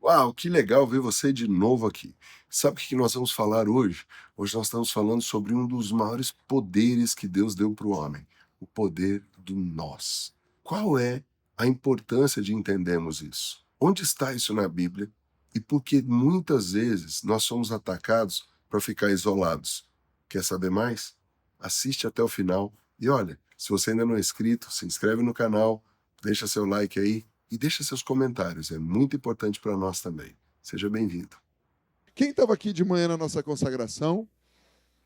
Uau, que legal ver você de novo aqui. Sabe o que nós vamos falar hoje? Hoje nós estamos falando sobre um dos maiores poderes que Deus deu para o homem, o poder do nós. Qual é a importância de entendermos isso? Onde está isso na Bíblia? E por que muitas vezes nós somos atacados para ficar isolados? Quer saber mais? Assiste até o final e olha, se você ainda não é inscrito, se inscreve no canal, deixa seu like aí e deixa seus comentários, é muito importante para nós também. Seja bem-vindo. Quem estava aqui de manhã na nossa consagração?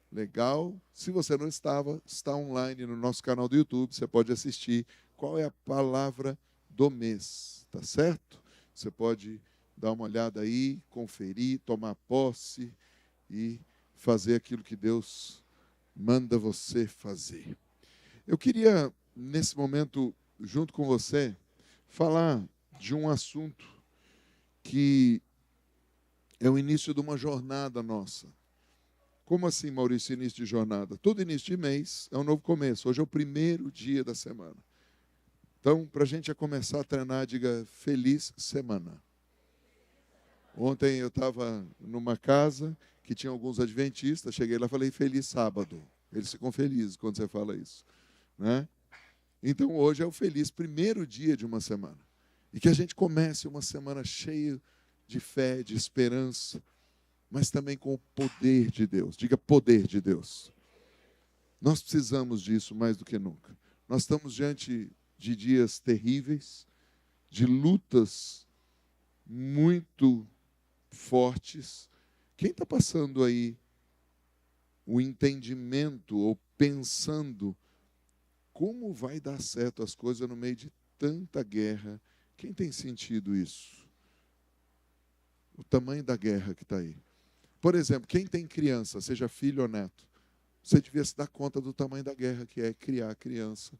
Legal. Se você não estava, está online no nosso canal do YouTube, você pode assistir. Qual é a palavra do mês? Tá certo? Você pode dar uma olhada aí, conferir, tomar posse e fazer aquilo que Deus manda você fazer. Eu queria, nesse momento, junto com você, falar de um assunto que é o início de uma jornada nossa. Como assim, Maurício, início de jornada? Todo início de mês é um novo começo. Hoje é o primeiro dia da semana. Então, para a gente já começar a treinar, diga feliz semana. Ontem eu estava numa casa que tinha alguns adventistas, cheguei lá e falei feliz sábado. Eles ficam felizes quando você fala isso, né? Então, hoje é o feliz primeiro dia de uma semana. E que a gente comece uma semana cheia de fé, de esperança, mas também com o poder de Deus. Diga poder de Deus. Nós precisamos disso mais do que nunca. Nós estamos diante de dias terríveis, de lutas muito fortes. Quem está passando aí o entendimento ou pensando como vai dar certo as coisas no meio de tanta guerra? Quem tem sentido isso? O tamanho da guerra que está aí. Por exemplo, quem tem criança, seja filho ou neto, você devia se dar conta do tamanho da guerra que é criar criança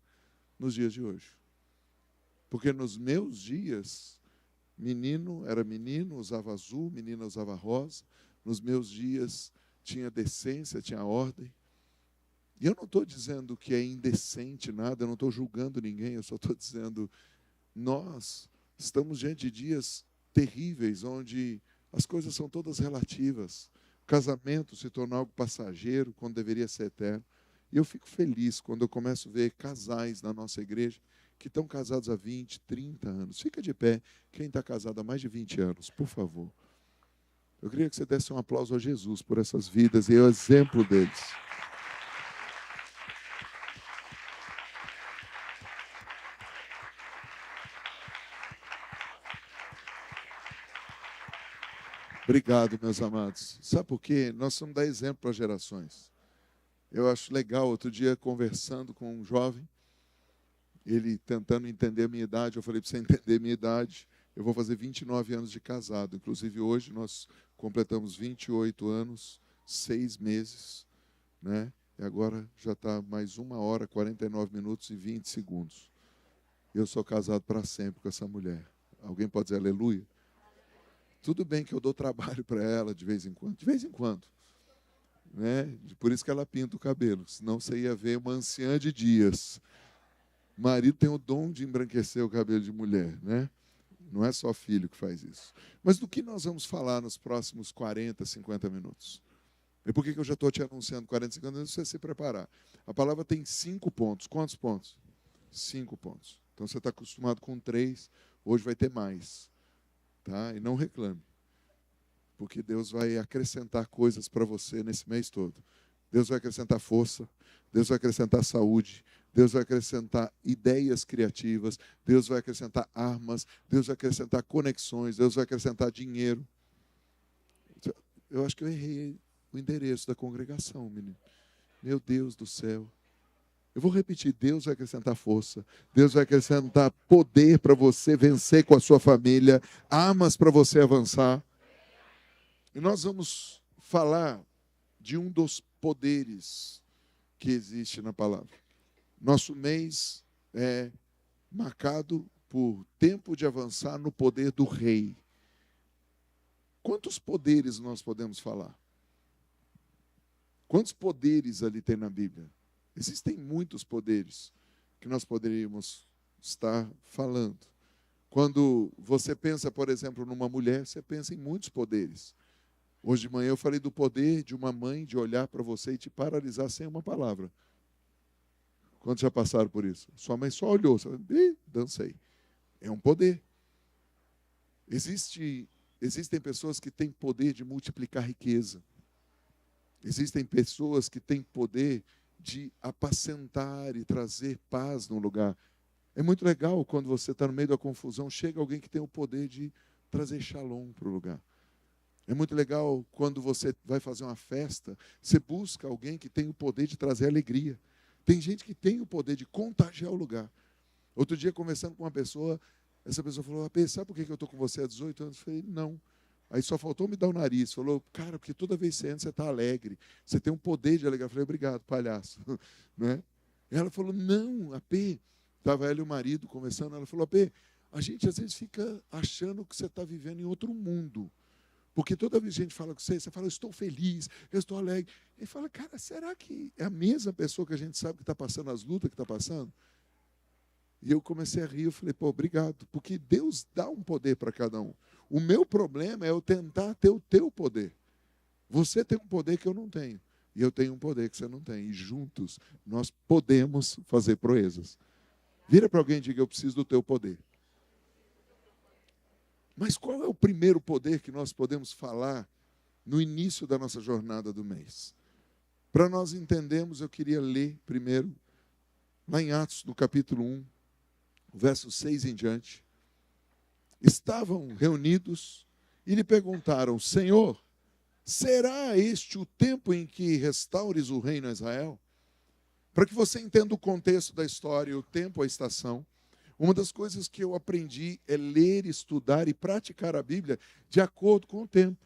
nos dias de hoje. Porque nos meus dias, menino era menino, usava azul, menina usava rosa. Nos meus dias tinha decência, tinha ordem. E eu não estou dizendo que é indecente nada, eu não estou julgando ninguém, eu só estou dizendo, nós estamos diante de dias terríveis, onde as coisas são todas relativas. O casamento se tornou algo passageiro, quando deveria ser eterno. E eu fico feliz quando eu começo a ver casais na nossa igreja que estão casados há 20, 30 anos. Fica de pé, quem está casado há mais de 20 anos, por favor. Eu queria que você desse um aplauso a Jesus por essas vidas e é o exemplo deles. Obrigado, meus amados. Sabe por quê? Nós somos dar exemplo para as gerações. Eu acho legal, outro dia, conversando com um jovem, ele tentando entender a minha idade, eu falei, para você entender a minha idade, eu vou fazer 29 anos de casado. Inclusive, hoje nós completamos 28 anos, 6 meses, né? E agora já está mais 1 hora, 49 minutos e 20 segundos. Eu sou casado para sempre com essa mulher. Alguém pode dizer aleluia? Tudo bem que eu dou trabalho para ela de vez em quando, né? Por isso que ela pinta o cabelo, senão você ia ver uma anciã de dias. Marido tem o dom de embranquecer o cabelo de mulher, né? Não é só filho que faz isso. Mas do que nós vamos falar nos próximos 40, 50 minutos? E por que eu já estou te anunciando 40, 50 minutos? Você se preparar. A palavra tem 5 pontos. Quantos pontos? 5 pontos. Então você está acostumado com 3, hoje vai ter mais. Tá? E não reclame, porque Deus vai acrescentar coisas para você nesse mês todo. Deus vai acrescentar força, Deus vai acrescentar saúde, Deus vai acrescentar ideias criativas, Deus vai acrescentar armas, Deus vai acrescentar conexões, Deus vai acrescentar dinheiro. Eu acho que eu errei o endereço da congregação, menino. Meu Deus do céu. Eu vou repetir, Deus vai acrescentar força, Deus vai acrescentar poder para você vencer com a sua família, armas para você avançar. E nós vamos falar de um dos poderes que existe na palavra. Nosso mês é marcado por tempo de avançar no poder do rei. Quantos poderes nós podemos falar? Quantos poderes ali tem na Bíblia? Existem muitos poderes que nós poderíamos estar falando. Quando você pensa, por exemplo, numa mulher, você pensa em muitos poderes. Hoje de manhã eu falei do poder de uma mãe de olhar para você e te paralisar sem uma palavra. Quantos já passaram por isso? Sua mãe só olhou, você falou, dancei. É um poder. Existem pessoas que têm poder de multiplicar riqueza. Existem pessoas que têm poder de apacentar e trazer paz no lugar. É muito legal quando você está no meio da confusão, chega alguém que tem o poder de trazer shalom para o lugar. É muito legal quando você vai fazer uma festa, você busca alguém que tem o poder de trazer alegria. Tem gente que tem o poder de contagiar o lugar. Outro dia, conversando com uma pessoa, essa pessoa falou, AP, sabe por que eu estou com você há 18 anos? Eu falei, não. Aí só faltou me dar o nariz. Falou, cara, porque toda vez que você entra, você está alegre. Você tem um poder de alegrar. Eu falei, obrigado, palhaço. Né? Ela falou, não, AP. Estava ela e o marido conversando. Ela falou, AP, a gente às vezes fica achando que você está vivendo em outro mundo. Porque toda vez que a gente fala com você, você fala, eu estou feliz, eu estou alegre. Ele fala, cara, será que é a mesma pessoa que a gente sabe que está passando as lutas que está passando? E eu comecei a rir, eu falei, pô, obrigado, porque Deus dá um poder para cada um. O meu problema é eu tentar ter o teu poder. Você tem um poder que eu não tenho, e eu tenho um poder que você não tem. E juntos nós podemos fazer proezas. Vira para alguém e diga, eu preciso do teu poder. Mas qual é o primeiro poder que nós podemos falar no início da nossa jornada do mês? Para nós entendermos, eu queria ler primeiro, lá em Atos, no capítulo 1, verso 6 em diante. Estavam reunidos e lhe perguntaram, Senhor, será este o tempo em que restaures o reino a Israel? Para que você entenda o contexto da história, o tempo, a estação, uma das coisas que eu aprendi é ler, estudar e praticar a Bíblia de acordo com o tempo.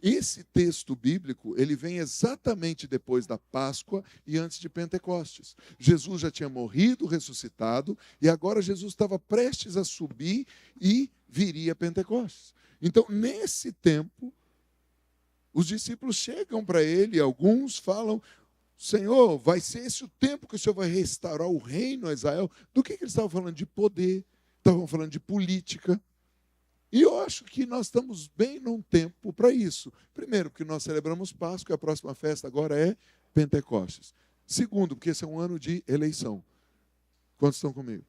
Esse texto bíblico, ele vem exatamente depois da Páscoa e antes de Pentecostes. Jesus já tinha morrido, ressuscitado, e agora Jesus estava prestes a subir e viria Pentecostes. Então, nesse tempo, os discípulos chegam para ele, alguns falam, Senhor, vai ser esse o tempo que o Senhor vai restaurar o reino a Israel? Do que eles estavam falando? De poder, estavam falando de política. E eu acho que nós estamos bem num tempo para isso. Primeiro, porque nós celebramos Páscoa, e a próxima festa agora é Pentecostes. Segundo, porque esse é um ano de eleição. Quantos estão comigo?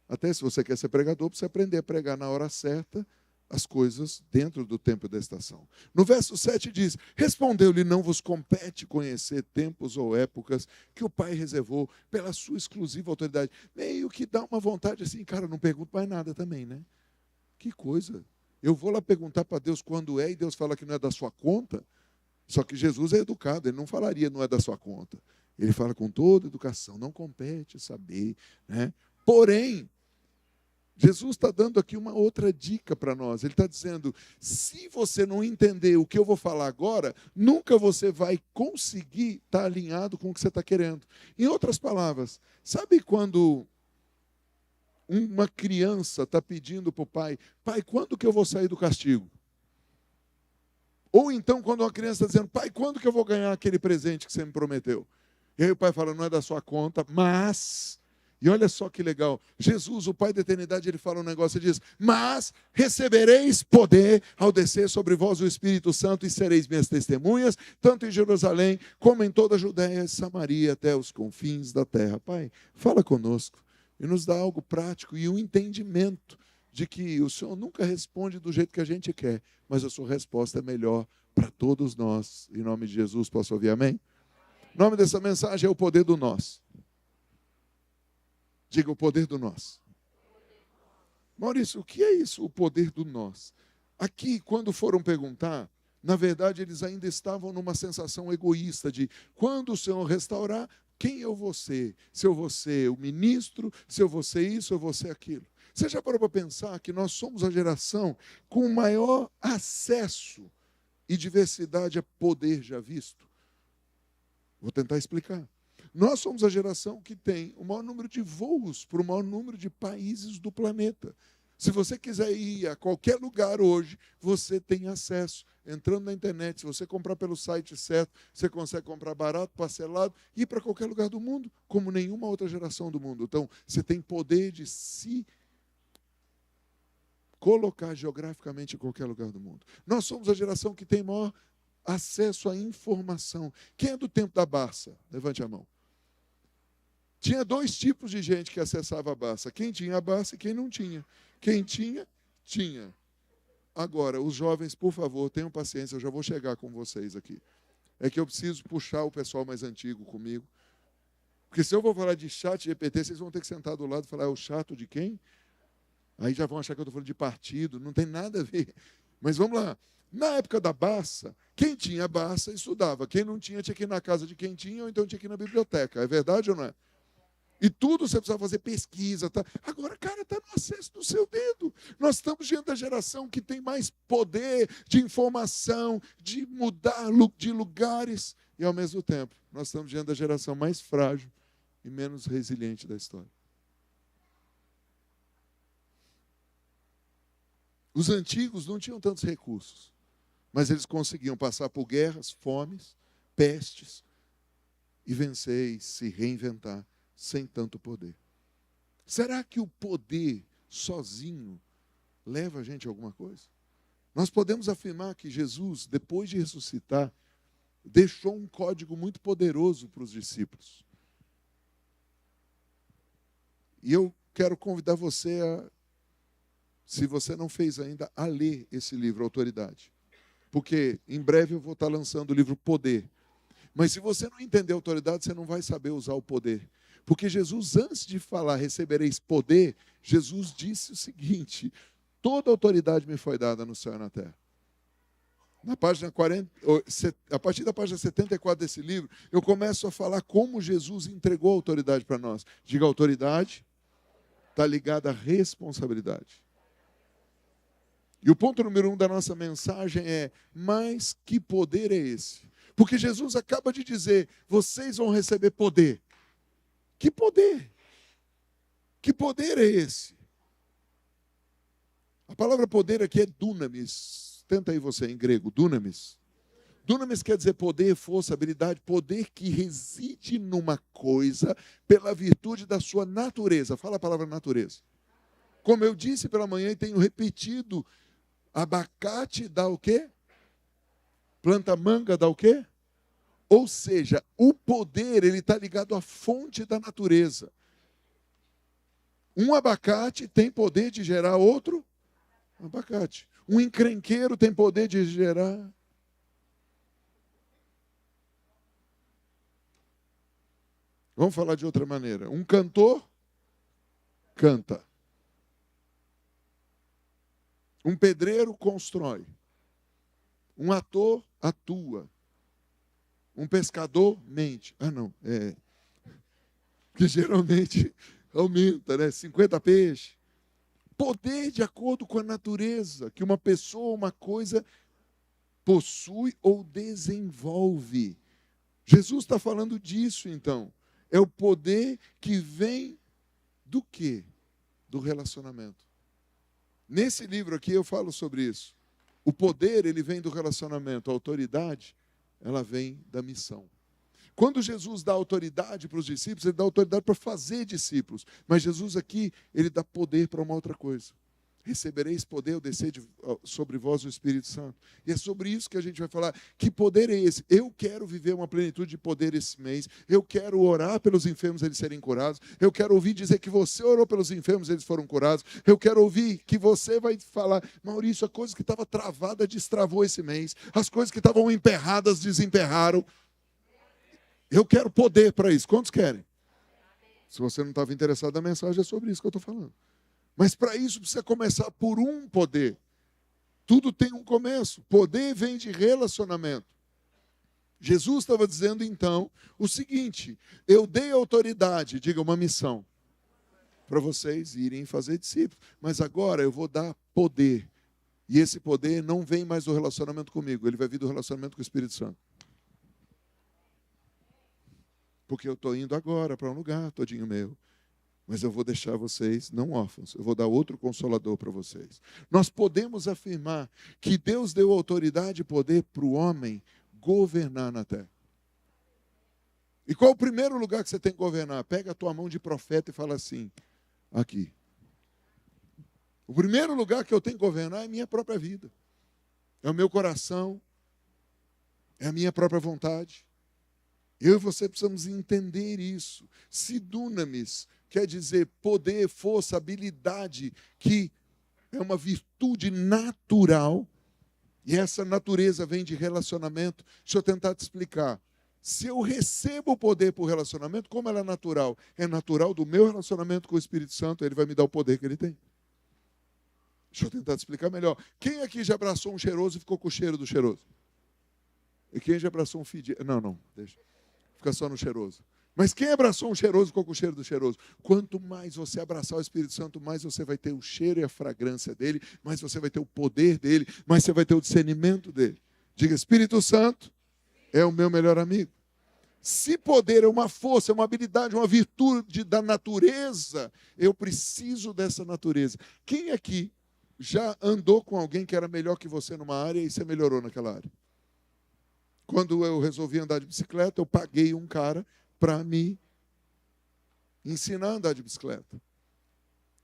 Até se você quer ser pregador, precisa aprender a pregar na hora certa as coisas dentro do tempo da estação. No verso 7 diz, respondeu-lhe, não vos compete conhecer tempos ou épocas que o Pai reservou pela sua exclusiva autoridade. Meio que dá uma vontade assim, cara, não pergunto mais nada também, né? Que coisa. Eu vou lá perguntar para Deus quando é, e Deus fala que não é da sua conta. Só que Jesus é educado, ele não falaria não é da sua conta. Ele fala com toda educação, não compete saber, né? Porém, Jesus está dando aqui uma outra dica para nós. Ele está dizendo, se você não entender o que eu vou falar agora, nunca você vai conseguir estar alinhado com o que você está querendo. Em outras palavras, sabe quando uma criança está pedindo para o pai, pai, quando que eu vou sair do castigo? Ou então quando uma criança está dizendo, pai, quando que eu vou ganhar aquele presente que você me prometeu? E aí o pai fala, não é da sua conta, mas... E olha só que legal, Jesus, o Pai da eternidade, ele fala um negócio e diz, mas recebereis poder ao descer sobre vós o Espírito Santo e sereis minhas testemunhas, tanto em Jerusalém como em toda a Judéia e Samaria, até os confins da terra. Pai, fala conosco e nos dá algo prático e um entendimento de que o Senhor nunca responde do jeito que a gente quer, mas a sua resposta é melhor para todos nós. Em nome de Jesus, posso ouvir amém? O nome dessa mensagem é o poder do nós. Diga o poder do nós. Maurício, o que é isso, o poder do nós? Aqui, quando foram perguntar, na verdade, eles ainda estavam numa sensação egoísta de quando o Senhor restaurar, quem eu vou ser? Se eu vou ser o ministro, se eu vou ser isso, eu vou ser aquilo. Você já parou para pensar que nós somos a geração com maior acesso e diversidade a poder já visto? Vou tentar explicar. Nós somos a geração que tem o maior número de voos para o maior número de países do planeta. Se você quiser ir a qualquer lugar hoje, você tem acesso. Entrando na internet, se você comprar pelo site certo, você consegue comprar barato, parcelado, e ir para qualquer lugar do mundo, como nenhuma outra geração do mundo. Então, você tem poder de se colocar geograficamente em qualquer lugar do mundo. Nós somos a geração que tem maior acesso à informação. Quem é do tempo da Barça? Levante a mão. Tinha dois tipos de gente que acessava a Barça. Quem tinha a Barça e quem não tinha. Quem tinha, tinha. Agora, os jovens, por favor, tenham paciência, eu já vou chegar com vocês aqui. É que eu preciso puxar o pessoal mais antigo comigo. Porque se eu vou falar de chat GPT, vocês vão ter que sentar do lado e falar, é o chato de quem? Aí já vão achar que eu estou falando de partido, não tem nada a ver. Mas vamos lá. Na época da Barça, quem tinha Barça estudava. Quem não tinha, tinha que ir na casa de quem tinha, ou então tinha que ir na biblioteca. É verdade ou não é? E tudo você precisava fazer pesquisa. Tá? Agora, cara, está no acesso do seu dedo. Nós estamos diante da geração que tem mais poder de informação, de mudar de lugares. E, ao mesmo tempo, nós estamos diante da geração mais frágil e menos resiliente da história. Os antigos não tinham tantos recursos, mas eles conseguiam passar por guerras, fomes, pestes, e vencer e se reinventar sem tanto poder. Será que o poder sozinho leva a gente a alguma coisa? Nós podemos afirmar que Jesus, depois de ressuscitar, deixou um código muito poderoso para os discípulos. E eu quero convidar você a, se você não fez ainda, a ler esse livro, Autoridade. Porque em breve eu vou estar lançando o livro Poder. Mas se você não entender a autoridade, você não vai saber usar o poder. Porque Jesus, antes de falar, recebereis poder, Jesus disse o seguinte, toda autoridade me foi dada no céu e na terra. Na página 40, a partir da página 74 desse livro, eu começo a falar como Jesus entregou a autoridade para nós. Diga, autoridade está ligada à responsabilidade. E o ponto número 1 da nossa mensagem é, mas que poder é esse? Porque Jesus acaba de dizer, vocês vão receber poder. Que poder? Que poder é esse? A palavra poder aqui é dunamis. Tenta aí você em grego, dunamis. Dunamis quer dizer poder, força, habilidade, poder que reside numa coisa pela virtude da sua natureza. Fala a palavra natureza. Como eu disse pela manhã e tenho repetido, abacate dá o quê? Planta manga dá o quê? Ou seja, o poder ele está ligado à fonte da natureza. Um abacate tem poder de gerar outro abacate. Um encrenqueiro tem poder de gerar. Vamos falar de outra maneira. Um cantor canta. Um pedreiro constrói. Um ator atua. Um pescador mente. Ah, não. Porque geralmente aumenta, né? 50 peixes. Poder de acordo com a natureza que uma pessoa, uma coisa possui ou desenvolve. Jesus está falando disso, então. É o poder que vem do quê? Do relacionamento. Nesse livro aqui eu falo sobre isso. O poder, ele vem do relacionamento. A autoridade, ela vem da missão. Quando Jesus dá autoridade para os discípulos, ele dá autoridade para fazer discípulos. Mas Jesus aqui, ele dá poder para uma outra coisa. Recebereis poder ao descer sobre vós o Espírito Santo. E é sobre isso que a gente vai falar. Que poder é esse? Eu quero viver uma plenitude de poder esse mês. Eu quero orar pelos enfermos, eles serem curados. Eu quero ouvir dizer que você orou pelos enfermos, eles foram curados. Eu quero ouvir que você vai falar, Maurício, a coisa que estava travada destravou esse mês. As coisas que estavam emperradas desemperraram. Eu quero poder para isso. Quantos querem? Se você não estava interessado na mensagem, é sobre isso que eu estou falando. Mas para isso precisa começar por um poder. Tudo tem um começo. Poder vem de relacionamento. Jesus estava dizendo então o seguinte, eu dei autoridade, diga uma missão, para vocês irem fazer discípulos. Mas agora eu vou dar poder. E esse poder não vem mais do relacionamento comigo, ele vai vir do relacionamento com o Espírito Santo. Porque eu estou indo agora para um lugar todinho meu. Mas eu vou deixar vocês não órfãos. Eu vou dar outro consolador para vocês. Nós podemos afirmar que Deus deu autoridade e poder para o homem governar na terra. E qual é o primeiro lugar que você tem que governar? Pega a tua mão de profeta e fala assim, aqui. O primeiro lugar que eu tenho que governar é a minha própria vida. É o meu coração, é a minha própria vontade. Eu e você precisamos entender isso. Se dunamis quer dizer poder, força, habilidade, que é uma virtude natural, e essa natureza vem de relacionamento. Deixa eu tentar te explicar. Se eu recebo o poder por relacionamento, como ela é natural? É natural do meu relacionamento com o Espírito Santo, ele vai me dar o poder que ele tem. Deixa eu tentar te explicar melhor. Quem aqui já abraçou um cheiroso e ficou com o cheiro do cheiroso? E quem já abraçou um fedido? Não, deixa. Fica só no cheiroso. Mas quem abraçou um cheiroso ficou com o cheiro do cheiroso? Quanto mais você abraçar o Espírito Santo, mais você vai ter o cheiro e a fragrância dele, mais você vai ter o poder dele, mais você vai ter o discernimento dele. Diga, Espírito Santo é o meu melhor amigo. Se poder é uma força, é uma habilidade, uma virtude da natureza, eu preciso dessa natureza. Quem aqui já andou com alguém que era melhor que você numa área e você melhorou naquela área? Quando eu resolvi andar de bicicleta, eu paguei um cara para me ensinar a andar de bicicleta.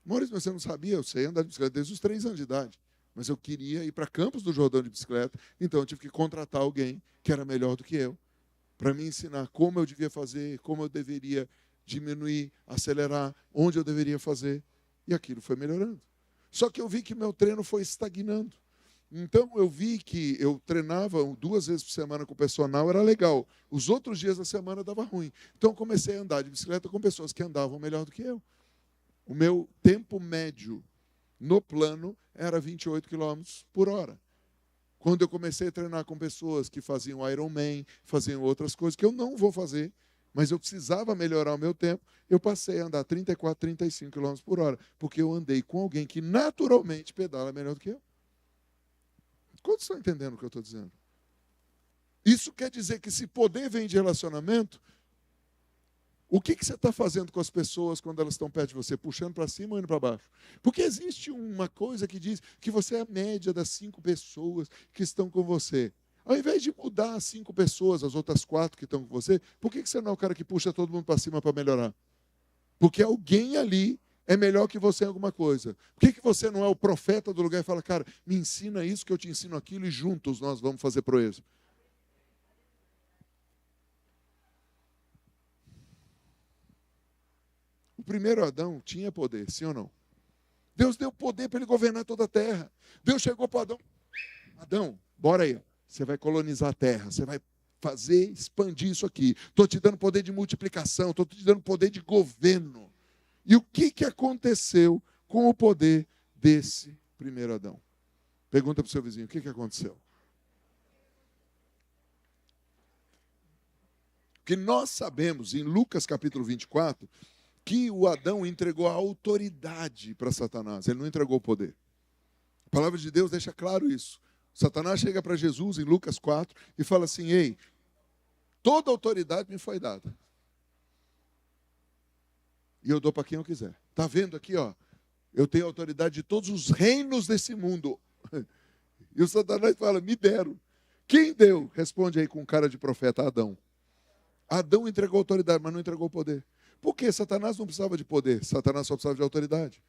Maurício, mas você não sabia? Eu sei andar de bicicleta desde os 3 anos de idade. Mas eu queria ir para Campos do Jordão de bicicleta, então eu tive que contratar alguém que era melhor do que eu, para me ensinar como eu devia fazer, como eu deveria diminuir, acelerar, onde eu deveria fazer. E aquilo foi melhorando. Só que eu vi que meu treino foi estagnando. Então, eu vi que eu treinava 2 vezes por semana com o personal, era legal. Os outros dias da semana dava ruim. Então, eu comecei a andar de bicicleta com pessoas que andavam melhor do que eu. O meu tempo médio no plano era 28 km por hora. Quando eu comecei a treinar com pessoas que faziam Ironman, faziam outras coisas que eu não vou fazer, mas eu precisava melhorar o meu tempo, eu passei a andar 34, 35 km por hora, porque eu andei com alguém que naturalmente pedala melhor do que eu. Quantos estão entendendo o que eu estou dizendo? Isso quer dizer que se poder vem de relacionamento, o que você está fazendo com as pessoas quando elas estão perto de você? Puxando para cima ou indo para baixo? Porque existe uma coisa que diz que você é a média das 5 pessoas que estão com você. Ao invés de mudar as 5 pessoas, as outras 4 que estão com você, por que você não é o cara que puxa todo mundo para cima para melhorar? Porque alguém ali é melhor que você em alguma coisa. Por que você não é o profeta do lugar e fala, cara, me ensina isso que eu te ensino aquilo e juntos nós vamos fazer proeza? O primeiro Adão tinha poder, sim ou não? Deus deu poder para ele governar toda a terra. Deus chegou para Adão. Adão, bora aí. Você vai colonizar a terra. Você vai fazer, expandir isso aqui. Estou te dando poder de multiplicação. Estou te dando poder de governo. E o que aconteceu com o poder desse primeiro Adão? Pergunta para o seu vizinho, o que aconteceu? Porque nós sabemos, em Lucas capítulo 24, que o Adão entregou a autoridade para Satanás. Ele não entregou o poder. A palavra de Deus deixa claro isso. Satanás chega para Jesus, em Lucas 4, e fala assim, ei, toda autoridade me foi dada. E eu dou para quem eu quiser. Está vendo aqui, ó? Eu tenho autoridade de todos os reinos desse mundo. E o Satanás fala, me deram. Quem deu? Responde aí com cara de profeta, Adão. Adão entregou autoridade, mas não entregou poder. Por quê? Satanás não precisava de poder. Satanás só precisava de autoridade.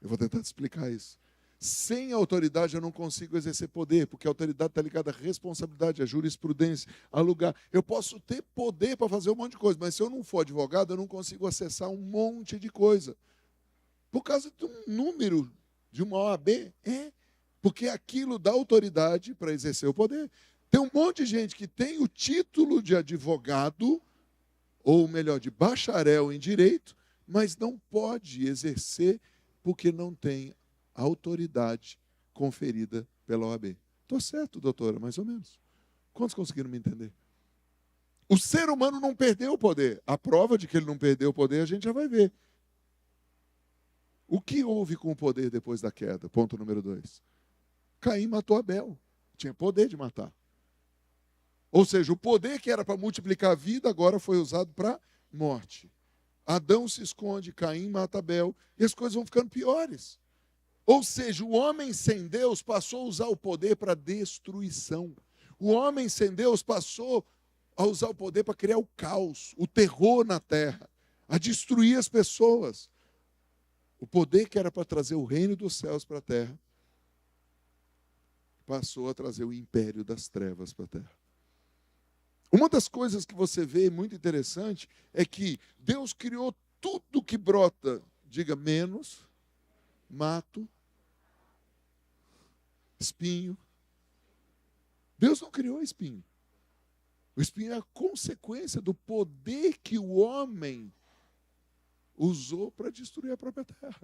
Eu vou tentar te explicar isso. Sem autoridade eu não consigo exercer poder, porque a autoridade está ligada à responsabilidade, à jurisprudência, a lugar. Eu posso ter poder para fazer um monte de coisa, mas se eu não for advogado, eu não consigo acessar um monte de coisa. Por causa de um número de uma OAB, porque aquilo dá autoridade para exercer o poder. Tem um monte de gente que tem o título de advogado, ou melhor, de bacharel em direito, mas não pode exercer porque não tem autoridade conferida pela OAB. Estou certo, doutora, mais ou menos. Quantos conseguiram me entender? O ser humano não perdeu o poder. A prova de que ele não perdeu o poder a gente já vai ver. O que houve com o poder depois da queda? Ponto número 2. Caim matou Abel. Tinha poder de matar. Ou seja, o poder que era para multiplicar a vida agora foi usado para morte. Adão se esconde, Caim mata Abel, e as coisas vão ficando piores. Ou seja, o homem sem Deus passou a usar o poder para destruição. O homem sem Deus passou a usar o poder para criar o caos, o terror na terra, a destruir as pessoas. O poder que era para trazer o reino dos céus para a terra, passou a trazer o império das trevas para a terra. Uma das coisas que você vê muito interessante é que Deus criou tudo que brota, diga menos, mato, espinho. Deus não criou espinho. O espinho é a consequência do poder que o homem usou para destruir a própria terra.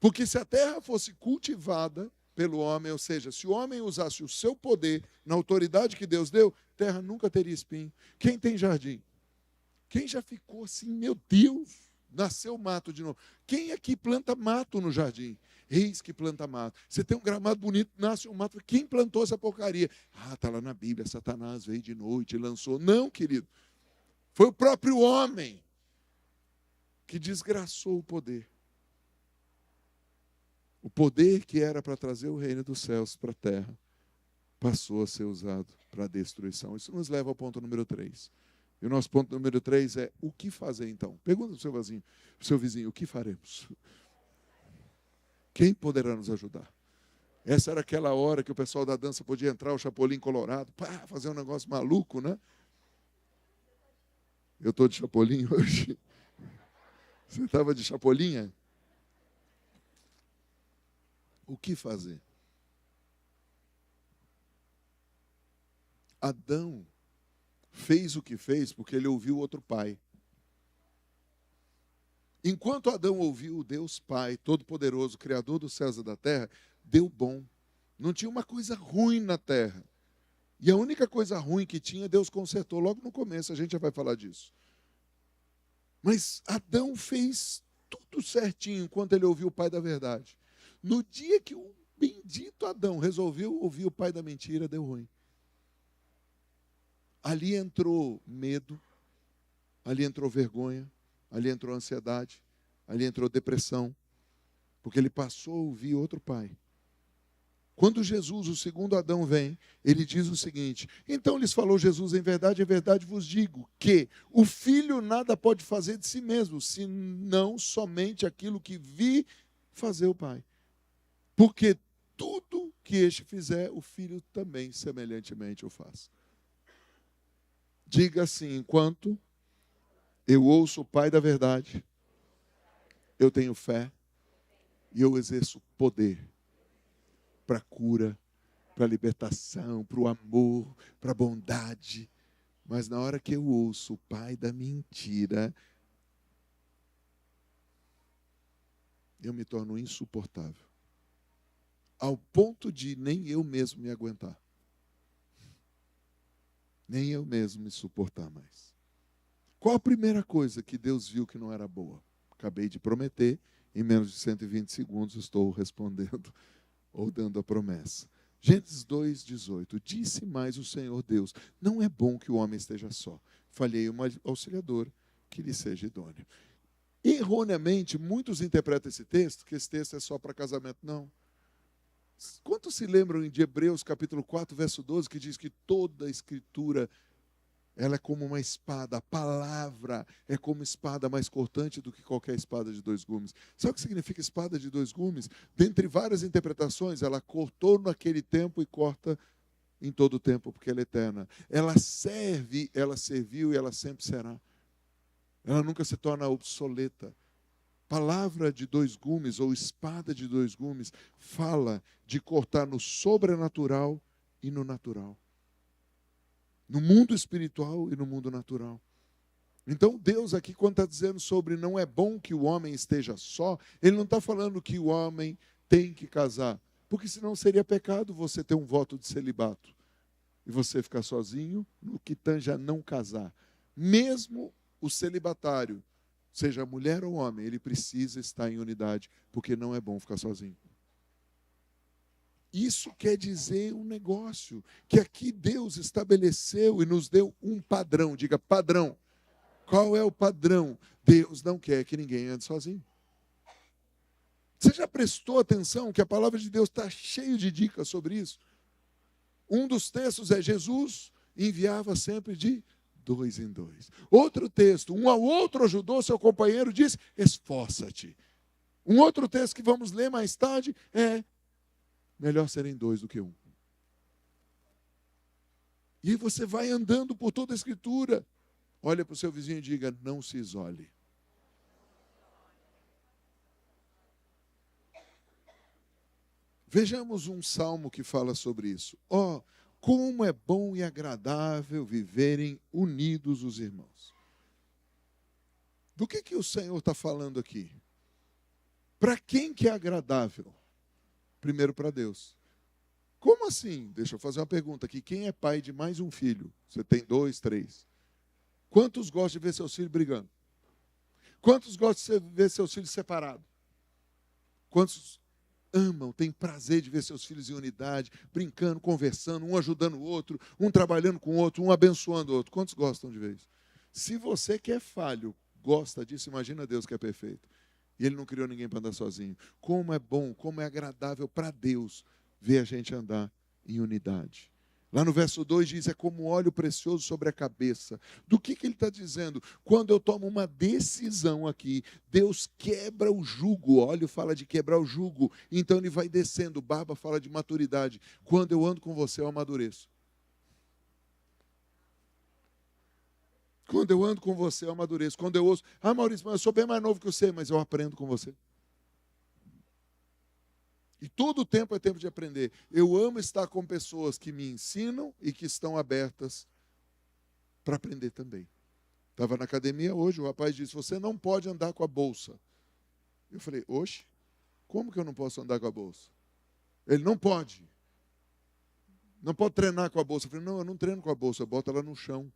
Porque se a terra fosse cultivada pelo homem, ou seja, se o homem usasse o seu poder na autoridade que Deus deu, a terra nunca teria espinho. Quem tem jardim? Quem já ficou assim, meu Deus, nasceu mato de novo? Quem aqui planta mato no jardim? Eis que planta mato. Você tem um gramado bonito, nasce um mato. Quem plantou essa porcaria? Ah, está lá na Bíblia, Satanás veio de noite e lançou. Não, querido. Foi o próprio homem que desgraçou o poder. O poder que era para trazer o reino dos céus para a terra, passou a ser usado para a destruição. Isso nos leva ao ponto número 3. E o nosso ponto número 3 é, o que fazer então? Pergunta para o seu vizinho, o que faremos? Quem poderá nos ajudar? Essa era aquela hora que o pessoal da dança podia entrar, o Chapolin Colorado, fazer um negócio maluco, né? Eu estou de Chapolin hoje. Você estava de Chapolinha? O que fazer? Adão fez o que fez porque ele ouviu outro pai. Enquanto Adão ouviu o Deus Pai, Todo-Poderoso, Criador dos céus e da terra, deu bom. Não tinha uma coisa ruim na terra. E a única coisa ruim que tinha, Deus consertou logo no começo, a gente já vai falar disso. Mas Adão fez tudo certinho enquanto ele ouviu o Pai da verdade. No dia que o bendito Adão resolveu ouvir o pai da mentira, deu ruim. Ali entrou medo, ali entrou vergonha, ali entrou ansiedade, ali entrou depressão, porque ele passou a ouvir outro pai. Quando Jesus, o segundo Adão, vem, ele diz o seguinte: então lhes falou Jesus, em verdade vos digo, que o filho nada pode fazer de si mesmo, senão somente aquilo que vi fazer o pai. Porque tudo que este fizer, o filho também semelhantemente o faz. Diga assim, enquanto eu ouço o Pai da verdade, eu tenho fé e eu exerço poder para a cura, para a libertação, para o amor, para a bondade. Mas na hora que eu ouço o pai da mentira, eu me torno insuportável. Ao ponto de nem eu mesmo me aguentar. Nem eu mesmo me suportar mais. Qual a primeira coisa que Deus viu que não era boa? Acabei de prometer, em menos de 120 segundos estou respondendo ou dando a promessa. Gênesis 2:18. Disse mais o Senhor Deus, não é bom que o homem esteja só. Falhei uma auxiliadora que lhe seja idôneo. Erroneamente, muitos interpretam esse texto, que esse texto é só para casamento. Não. Quantos se lembram de Hebreus capítulo 4, verso 12, que diz que toda a escritura, ela é como uma espada, a palavra é como espada mais cortante do que qualquer espada de 2 gumes. Sabe o que significa espada de 2 gumes? Dentre várias interpretações, ela cortou naquele tempo e corta em todo o tempo, porque ela é eterna. Ela serve, ela serviu e ela sempre será. Ela nunca se torna obsoleta. Palavra de 2 gumes ou espada de 2 gumes fala de cortar no sobrenatural e no natural. No mundo espiritual e no mundo natural. Então Deus aqui, quando está dizendo sobre não é bom que o homem esteja só, Ele não está falando que o homem tem que casar. Porque senão seria pecado você ter um voto de celibato. E você ficar sozinho no que tange a não casar. Mesmo o celibatário, seja mulher ou homem, ele precisa estar em unidade, porque não é bom ficar sozinho. Isso quer dizer um negócio, que aqui Deus estabeleceu e nos deu um padrão. Diga, padrão. Qual é o padrão? Deus não quer que ninguém ande sozinho. Você já prestou atenção que a palavra de Deus está cheia de dicas sobre isso? Um dos textos é: Jesus enviava sempre de dois em dois. Outro texto, um ao outro ajudou, seu companheiro disse, esforça-te. Um outro texto que vamos ler mais tarde é, melhor serem dois do que um. E aí você vai andando por toda a Escritura. Olha para o seu vizinho e diga, não se isole. Vejamos um salmo que fala sobre isso. Como é bom e agradável viverem unidos os irmãos. Do que o Senhor está falando aqui? Para quem que é agradável? Primeiro para Deus. Como assim? Deixa eu fazer uma pergunta aqui. Quem é pai de mais um filho? Você tem 2, 3. Quantos gostam de ver seus filhos brigando? Quantos gostam de ver seus filhos separados? Quantos amam, têm prazer de ver seus filhos em unidade, brincando, conversando, um ajudando o outro, um trabalhando com o outro, um abençoando o outro? Quantos gostam de ver isso? Se você que é falho, gosta disso, imagina Deus que é perfeito. E Ele não criou ninguém para andar sozinho. Como é bom, como é agradável para Deus ver a gente andar em unidade. Lá no verso 2 diz, é como óleo precioso sobre a cabeça. Do que ele está dizendo? Quando eu tomo uma decisão aqui, Deus quebra o jugo. Óleo fala de quebrar o jugo. Então ele vai descendo. Barba fala de maturidade. Quando eu ando com você, eu amadureço. Quando eu ando com você, eu amadureço. Quando eu ouço, Maurício, mas eu sou bem mais novo que você, mas eu aprendo com você. E todo o tempo é tempo de aprender. Eu amo estar com pessoas que me ensinam e que estão abertas para aprender também. Estava na academia hoje, o rapaz disse, você não pode andar com a bolsa. Eu falei, oxe, como que eu não posso andar com a bolsa? Ele, não pode. Não pode treinar com a bolsa. Eu falei, não, eu não treino com a bolsa, eu boto ela no chão.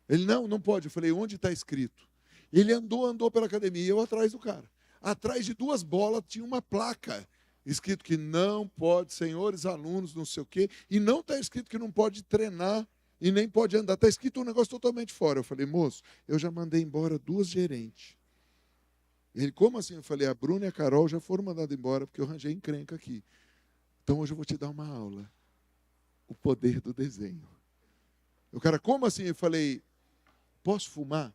Ele, não pode. Eu falei, onde está escrito? Ele andou pela academia, e eu atrás do cara. Atrás de 2 bolas tinha uma placa, escrito que não pode, senhores alunos, não sei o quê, e não está escrito que não pode treinar e nem pode andar. Está escrito um negócio totalmente fora. Eu falei, moço, eu já mandei embora 2 gerentes. Ele, como assim? Eu falei, a Bruna e a Carol já foram mandadas embora porque eu arranjei encrenca aqui. Então hoje eu vou te dar uma aula. O poder do desenho. O cara, como assim? Eu falei, posso fumar?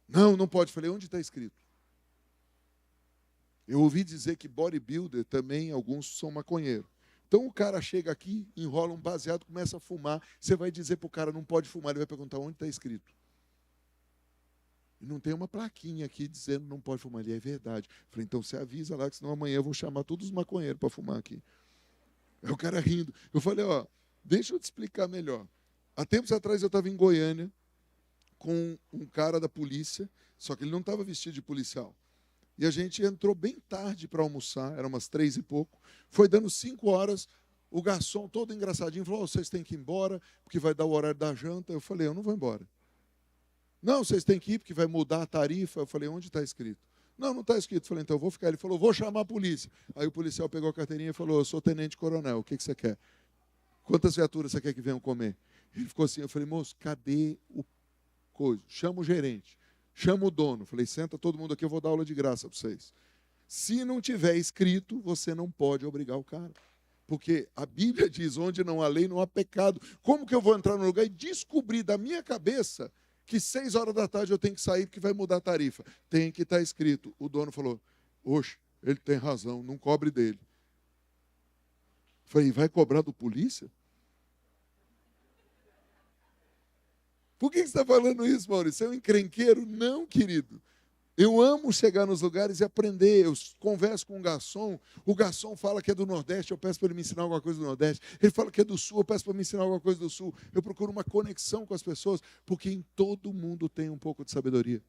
Não pode. Eu falei, onde está escrito? Eu ouvi dizer que bodybuilder também, alguns são maconheiros. Então o cara chega aqui, enrola um baseado, começa a fumar. Você vai dizer para o cara, não pode fumar. Ele vai perguntar onde está escrito. E não tem uma plaquinha aqui dizendo não pode fumar. Ele, é verdade. Eu falei, então você avisa lá, que senão amanhã eu vou chamar todos os maconheiros para fumar aqui. É o cara rindo. Eu falei, deixa eu te explicar melhor. Há tempos atrás eu estava em Goiânia com um cara da polícia, só que ele não estava vestido de policial. E a gente entrou bem tarde para almoçar, eram umas 3 e pouco. Foi dando 5 horas, o garçom todo engraçadinho falou, vocês têm que ir embora, porque vai dar o horário da janta. Eu falei, eu não vou embora. Não, vocês têm que ir, porque vai mudar a tarifa. Eu falei, onde está escrito? Não está escrito. Eu falei, então eu vou ficar. Ele falou, vou chamar a polícia. Aí o policial pegou a carteirinha e falou, eu sou tenente-coronel, o que você quer? Quantas viaturas você quer que venham comer? Ele ficou assim, eu falei, moço, cadê o coisa? Chama o gerente. Chama o dono. Falei, senta todo mundo aqui, eu vou dar aula de graça para vocês. Se não tiver escrito, você não pode obrigar o cara. Porque a Bíblia diz, onde não há lei, não há pecado. Como que eu vou entrar no lugar e descobrir da minha cabeça que 6 horas da tarde eu tenho que sair porque vai mudar a tarifa? Tem que estar escrito. O dono falou, oxe, ele tem razão, não cobre dele. Falei, vai cobrar do polícia? Por que você está falando isso, Maurício? Você é um encrenqueiro? Não, querido. Eu amo chegar nos lugares e aprender. Eu converso com um garçom, o garçom fala que é do Nordeste, eu peço para ele me ensinar alguma coisa do Nordeste. Ele fala que é do Sul, eu peço para ele me ensinar alguma coisa do Sul. Eu procuro uma conexão com as pessoas, porque em todo mundo tem um pouco de sabedoria.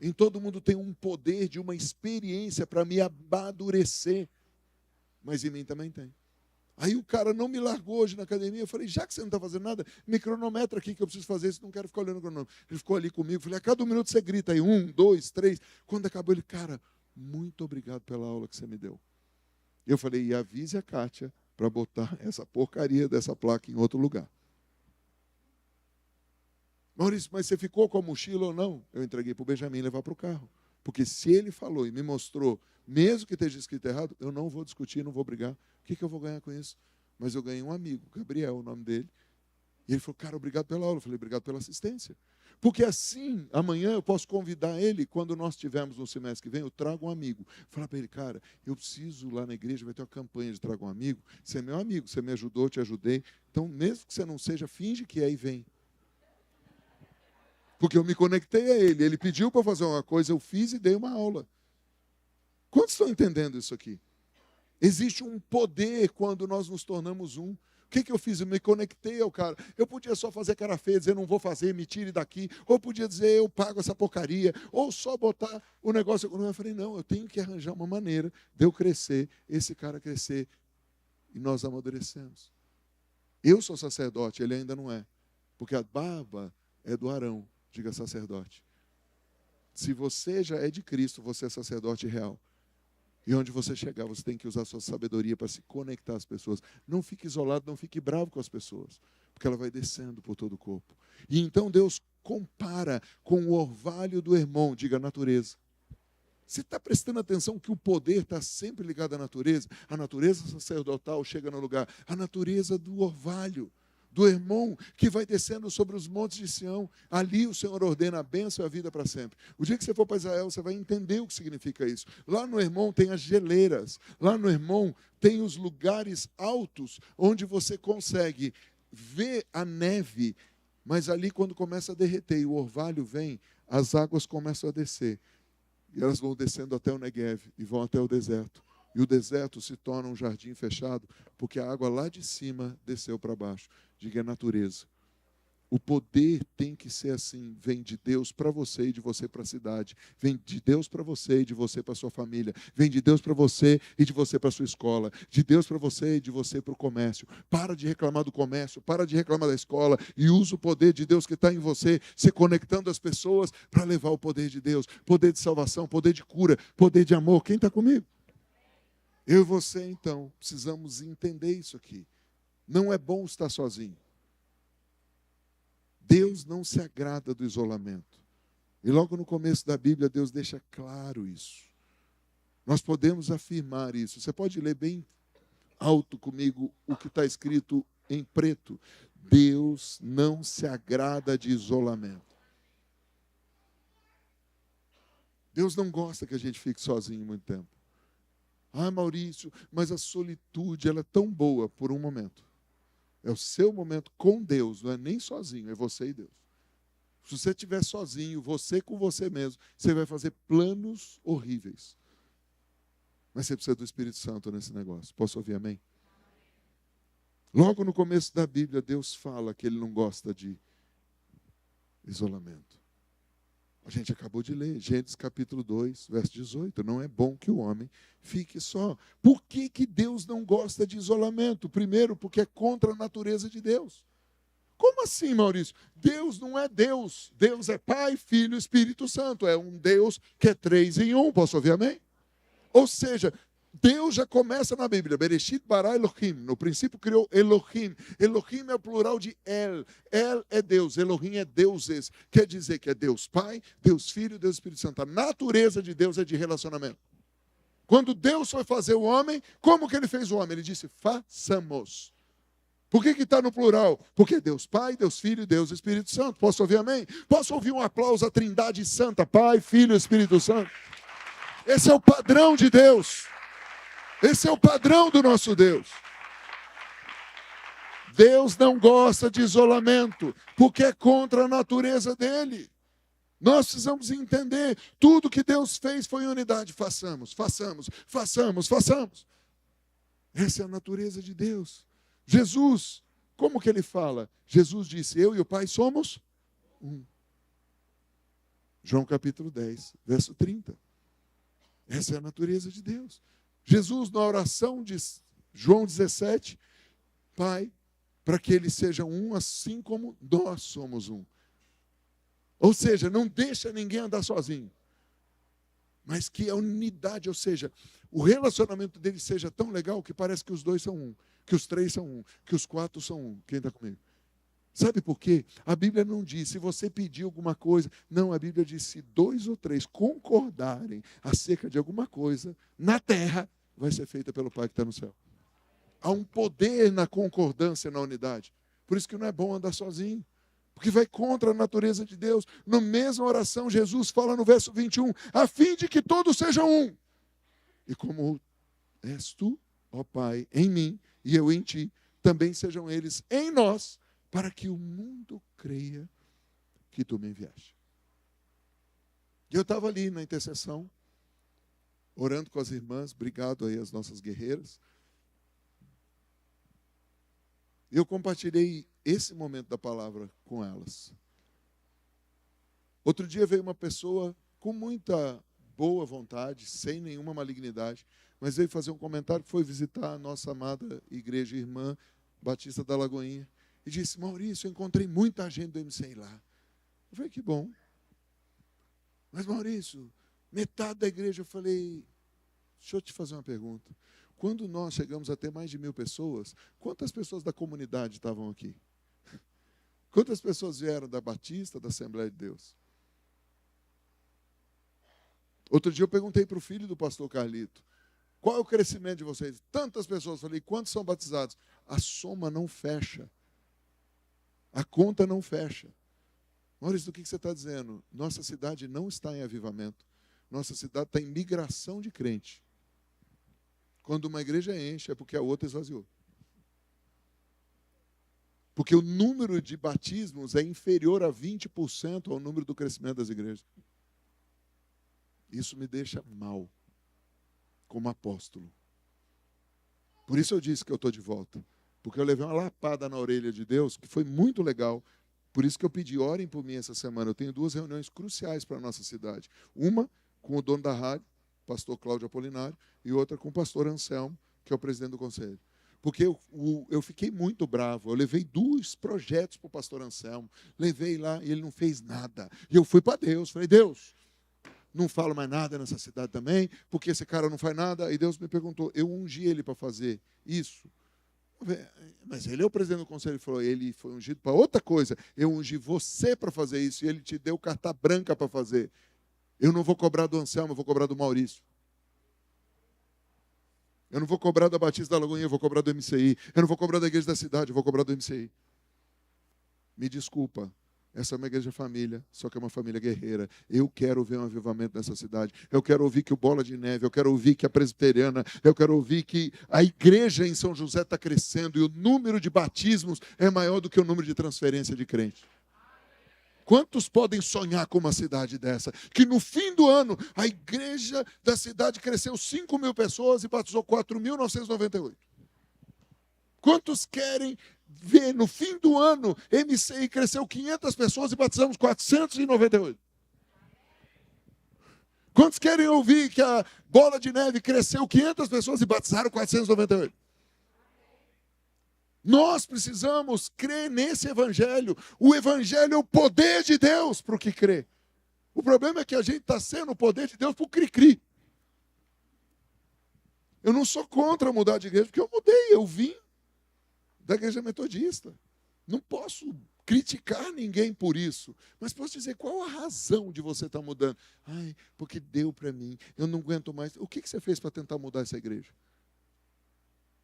Em todo mundo tem um poder de uma experiência para me amadurecer. Mas em mim também tem. Aí o cara não me largou hoje na academia. Eu falei, já que você não está fazendo nada, me cronometra aqui que eu preciso fazer isso, não quero ficar olhando o cronômetro. Ele ficou ali comigo. Eu falei, a cada 1 minuto você grita aí, 1, 2, 3. Quando acabou, ele, cara, muito obrigado pela aula que você me deu. Eu falei, e avise a Kátia para botar essa porcaria dessa placa em outro lugar. Maurício, mas você ficou com a mochila ou não? Eu entreguei para o Benjamin levar para o carro. Porque se ele falou e me mostrou, mesmo que esteja escrito errado, eu não vou discutir, não vou brigar. O que eu vou ganhar com isso? Mas eu ganhei um amigo, Gabriel, o nome dele, E ele falou, cara, obrigado pela aula. Eu falei, obrigado pela assistência. Porque assim, amanhã eu posso convidar ele, quando nós tivermos no semestre que vem, eu trago um amigo. Falar para ele, cara, eu preciso lá na igreja, vai ter uma campanha de trago um amigo. Você é meu amigo, você me ajudou, eu te ajudei. Então, mesmo que você não seja, finge que é e vem. Porque eu me conectei a ele. Ele pediu para fazer uma coisa, eu fiz e dei uma aula. Quantos estão entendendo isso aqui? Existe um poder quando nós nos tornamos um. O que eu fiz? Eu me conectei ao cara. Eu podia só fazer cara feia, dizer não vou fazer, me tire daqui. Ou podia dizer eu pago essa porcaria. Ou só botar o negócio. Eu falei, não, eu tenho que arranjar uma maneira de eu crescer, esse cara crescer. E nós amadurecemos. Eu sou sacerdote, ele ainda não é. Porque a barba é do Arão, diga sacerdote. Se você já é de Cristo, você é sacerdote real. E onde você chegar, você tem que usar a sua sabedoria para se conectar às pessoas. Não fique isolado, não fique bravo com as pessoas, porque ela vai descendo por todo o corpo. E então Deus compara com o orvalho do irmão, diga natureza. Você está prestando atenção que o poder está sempre ligado à natureza? A natureza sacerdotal chega no lugar, a natureza do orvalho, do irmão que vai descendo sobre os montes de Sião. Ali o Senhor ordena a bênção e a vida para sempre. O dia que você for para Israel, você vai entender o que significa isso. Lá no Hermon tem as geleiras. Lá no Hermon tem os lugares altos onde você consegue ver a neve. Mas ali quando começa a derreter e o orvalho vem, as águas começam a descer. E elas vão descendo até o Negev e vão até o deserto. E o deserto se torna um jardim fechado, porque a água lá de cima desceu para baixo. Diga, é natureza. O poder tem que ser assim, vem de Deus para você e de você para a cidade. Vem de Deus para você e de você para a sua família. Vem de Deus para você e de você para a sua escola. De Deus para você e de você para o comércio. Para de reclamar do comércio, para de reclamar da escola e usa o poder de Deus que está em você, se conectando às pessoas para levar o poder de Deus. Poder de salvação, poder de cura, poder de amor. Quem está comigo? Eu e você, então, precisamos entender isso aqui. Não é bom estar sozinho. Deus não se agrada do isolamento. E logo no começo da Bíblia, Deus deixa claro isso. Nós podemos afirmar isso. Você pode ler bem alto comigo o que está escrito em preto. Deus não se agrada de isolamento. Deus não gosta que a gente fique sozinho muito tempo. Ah, Maurício, mas a solitude ela é tão boa por um momento. É o seu momento com Deus, não é nem sozinho, é você e Deus. Se você estiver sozinho, você com você mesmo, você vai fazer planos horríveis. Mas você precisa do Espírito Santo nesse negócio. Posso ouvir amém? Logo no começo da Bíblia, Deus fala que Ele não gosta de isolamento. A gente acabou de ler, Gênesis capítulo 2, verso 18. Não é bom que o homem fique só. Por que Deus não gosta de isolamento? Primeiro, porque é contra a natureza de Deus. Como assim, Maurício? Deus não é Deus. Deus é Pai, Filho e Espírito Santo. É um Deus que é 3 em 1. Posso ouvir amém? Ou seja, Deus já começa na Bíblia. Bereshit bara Elohim. No princípio criou Elohim. Elohim é o plural de El. El é Deus. Elohim é deuses. Quer dizer que é Deus Pai, Deus Filho e Deus Espírito Santo. A natureza de Deus é de relacionamento. Quando Deus foi fazer o homem, como que Ele fez o homem? Ele disse, façamos. Por que está no plural? Porque Deus Pai, Deus Filho e Deus Espírito Santo. Posso ouvir amém? Posso ouvir um aplauso à Trindade Santa, Pai, Filho e Espírito Santo? Esse é o padrão de Deus. Esse é o padrão do nosso Deus. Deus não gosta de isolamento, porque é contra a natureza dele. Nós precisamos entender, tudo que Deus fez foi em unidade. Façamos, façamos, façamos, façamos. Essa é a natureza de Deus. Jesus, como que ele fala? Jesus disse, eu e o Pai somos um. João capítulo 10, verso 30. Essa é a natureza de Deus. Jesus, na oração de João 17, Pai, para que eles sejam um, assim como nós somos um. Ou seja, não deixa ninguém andar sozinho. Mas que a unidade, ou seja, o relacionamento deles seja tão legal que parece que os 2 são um, que os 3 são um, que os 4 são um. Quem está comigo? Sabe por quê? A Bíblia não diz, se você pedir alguma coisa. Não, a Bíblia diz, se 2 ou 3 concordarem acerca de alguma coisa, na terra, vai ser feita pelo Pai que está no céu. Há um poder na concordância, na unidade. Por isso que não é bom andar sozinho. Porque vai contra a natureza de Deus. Na mesma oração, Jesus fala no verso 21, a fim de que todos sejam um. E como és tu, ó Pai, em mim e eu em ti, também sejam eles em nós, para que o mundo creia que tu me enviaste. E eu estava ali na intercessão, orando com as irmãs, obrigado aí às nossas guerreiras. Eu compartilhei esse momento da palavra com elas. Outro dia veio uma pessoa com muita boa vontade, sem nenhuma malignidade, mas veio fazer um comentário que foi visitar a nossa amada igreja irmã Batista da Lagoinha. E disse, Maurício, eu encontrei muita gente do MCI lá. Eu falei, que bom. Mas Maurício, metade da igreja, eu falei, deixa eu te fazer uma pergunta. Quando nós chegamos a ter mais de 1.000 pessoas, quantas pessoas da comunidade estavam aqui? Quantas pessoas vieram da Batista, da Assembleia de Deus? Outro dia eu perguntei para o filho do pastor Carlito, qual é o crescimento de vocês? Tantas pessoas. Falei, quantos são batizados? A soma não fecha. A conta não fecha. Maurício, do que você está dizendo? Nossa cidade não está em avivamento. Nossa cidade está em migração de crente. Quando uma igreja enche, é porque a outra esvaziou. Porque o número de batismos é inferior a 20% ao número do crescimento das igrejas. Isso me deixa mal, como apóstolo. Por isso eu disse que eu estou de volta. Porque eu levei uma lapada na orelha de Deus, que foi muito legal. Por isso que eu pedi, orem por mim essa semana. Eu tenho 2 reuniões cruciais para a nossa cidade. Uma com o dono da rádio, pastor Cláudio Apolinário, e outra com o pastor Anselmo, que é o presidente do conselho. Porque eu fiquei muito bravo. Eu levei 2 projetos para o pastor Anselmo. Levei lá e ele não fez nada. E eu fui para Deus. Falei, Deus, não falo mais nada nessa cidade também, porque esse cara não faz nada. E Deus me perguntou, eu ungi ele para fazer isso. Mas ele é o presidente do conselho. Ele falou, ele foi ungido para outra coisa. Eu ungi você para fazer isso. E ele te deu carta branca para fazer. Eu não vou cobrar do Anselmo, eu vou cobrar do Maurício. Eu não vou cobrar da Batista da Lagoinha, eu vou cobrar do MCI. Eu não vou cobrar da igreja da cidade, eu vou cobrar do MCI. Me desculpa, essa é uma igreja família, só que é uma família guerreira. Eu quero ver um avivamento nessa cidade. Eu quero ouvir que o Bola de Neve, eu quero ouvir que a presbiteriana, eu quero ouvir que a igreja em São José está crescendo e o número de batismos é maior do que o número de transferência de crentes. Quantos podem sonhar com uma cidade dessa? Que no fim do ano, a igreja da cidade cresceu 5.000 pessoas e batizou 4.998. Quantos querem ver no fim do ano, MCI cresceu 500 pessoas e batizamos 498? Quantos querem ouvir que a Bola de Neve cresceu 500 pessoas e batizaram 498? Nós precisamos crer nesse evangelho. O evangelho é o poder de Deus para o que crê. O problema é que a gente está sendo o poder de Deus para o cri-cri. Eu não sou contra mudar de igreja, porque eu mudei, eu vim da igreja metodista. Não posso criticar ninguém por isso, mas posso dizer qual a razão de você estar mudando. Ai, porque deu para mim, eu não aguento mais. O que você fez para tentar mudar essa igreja?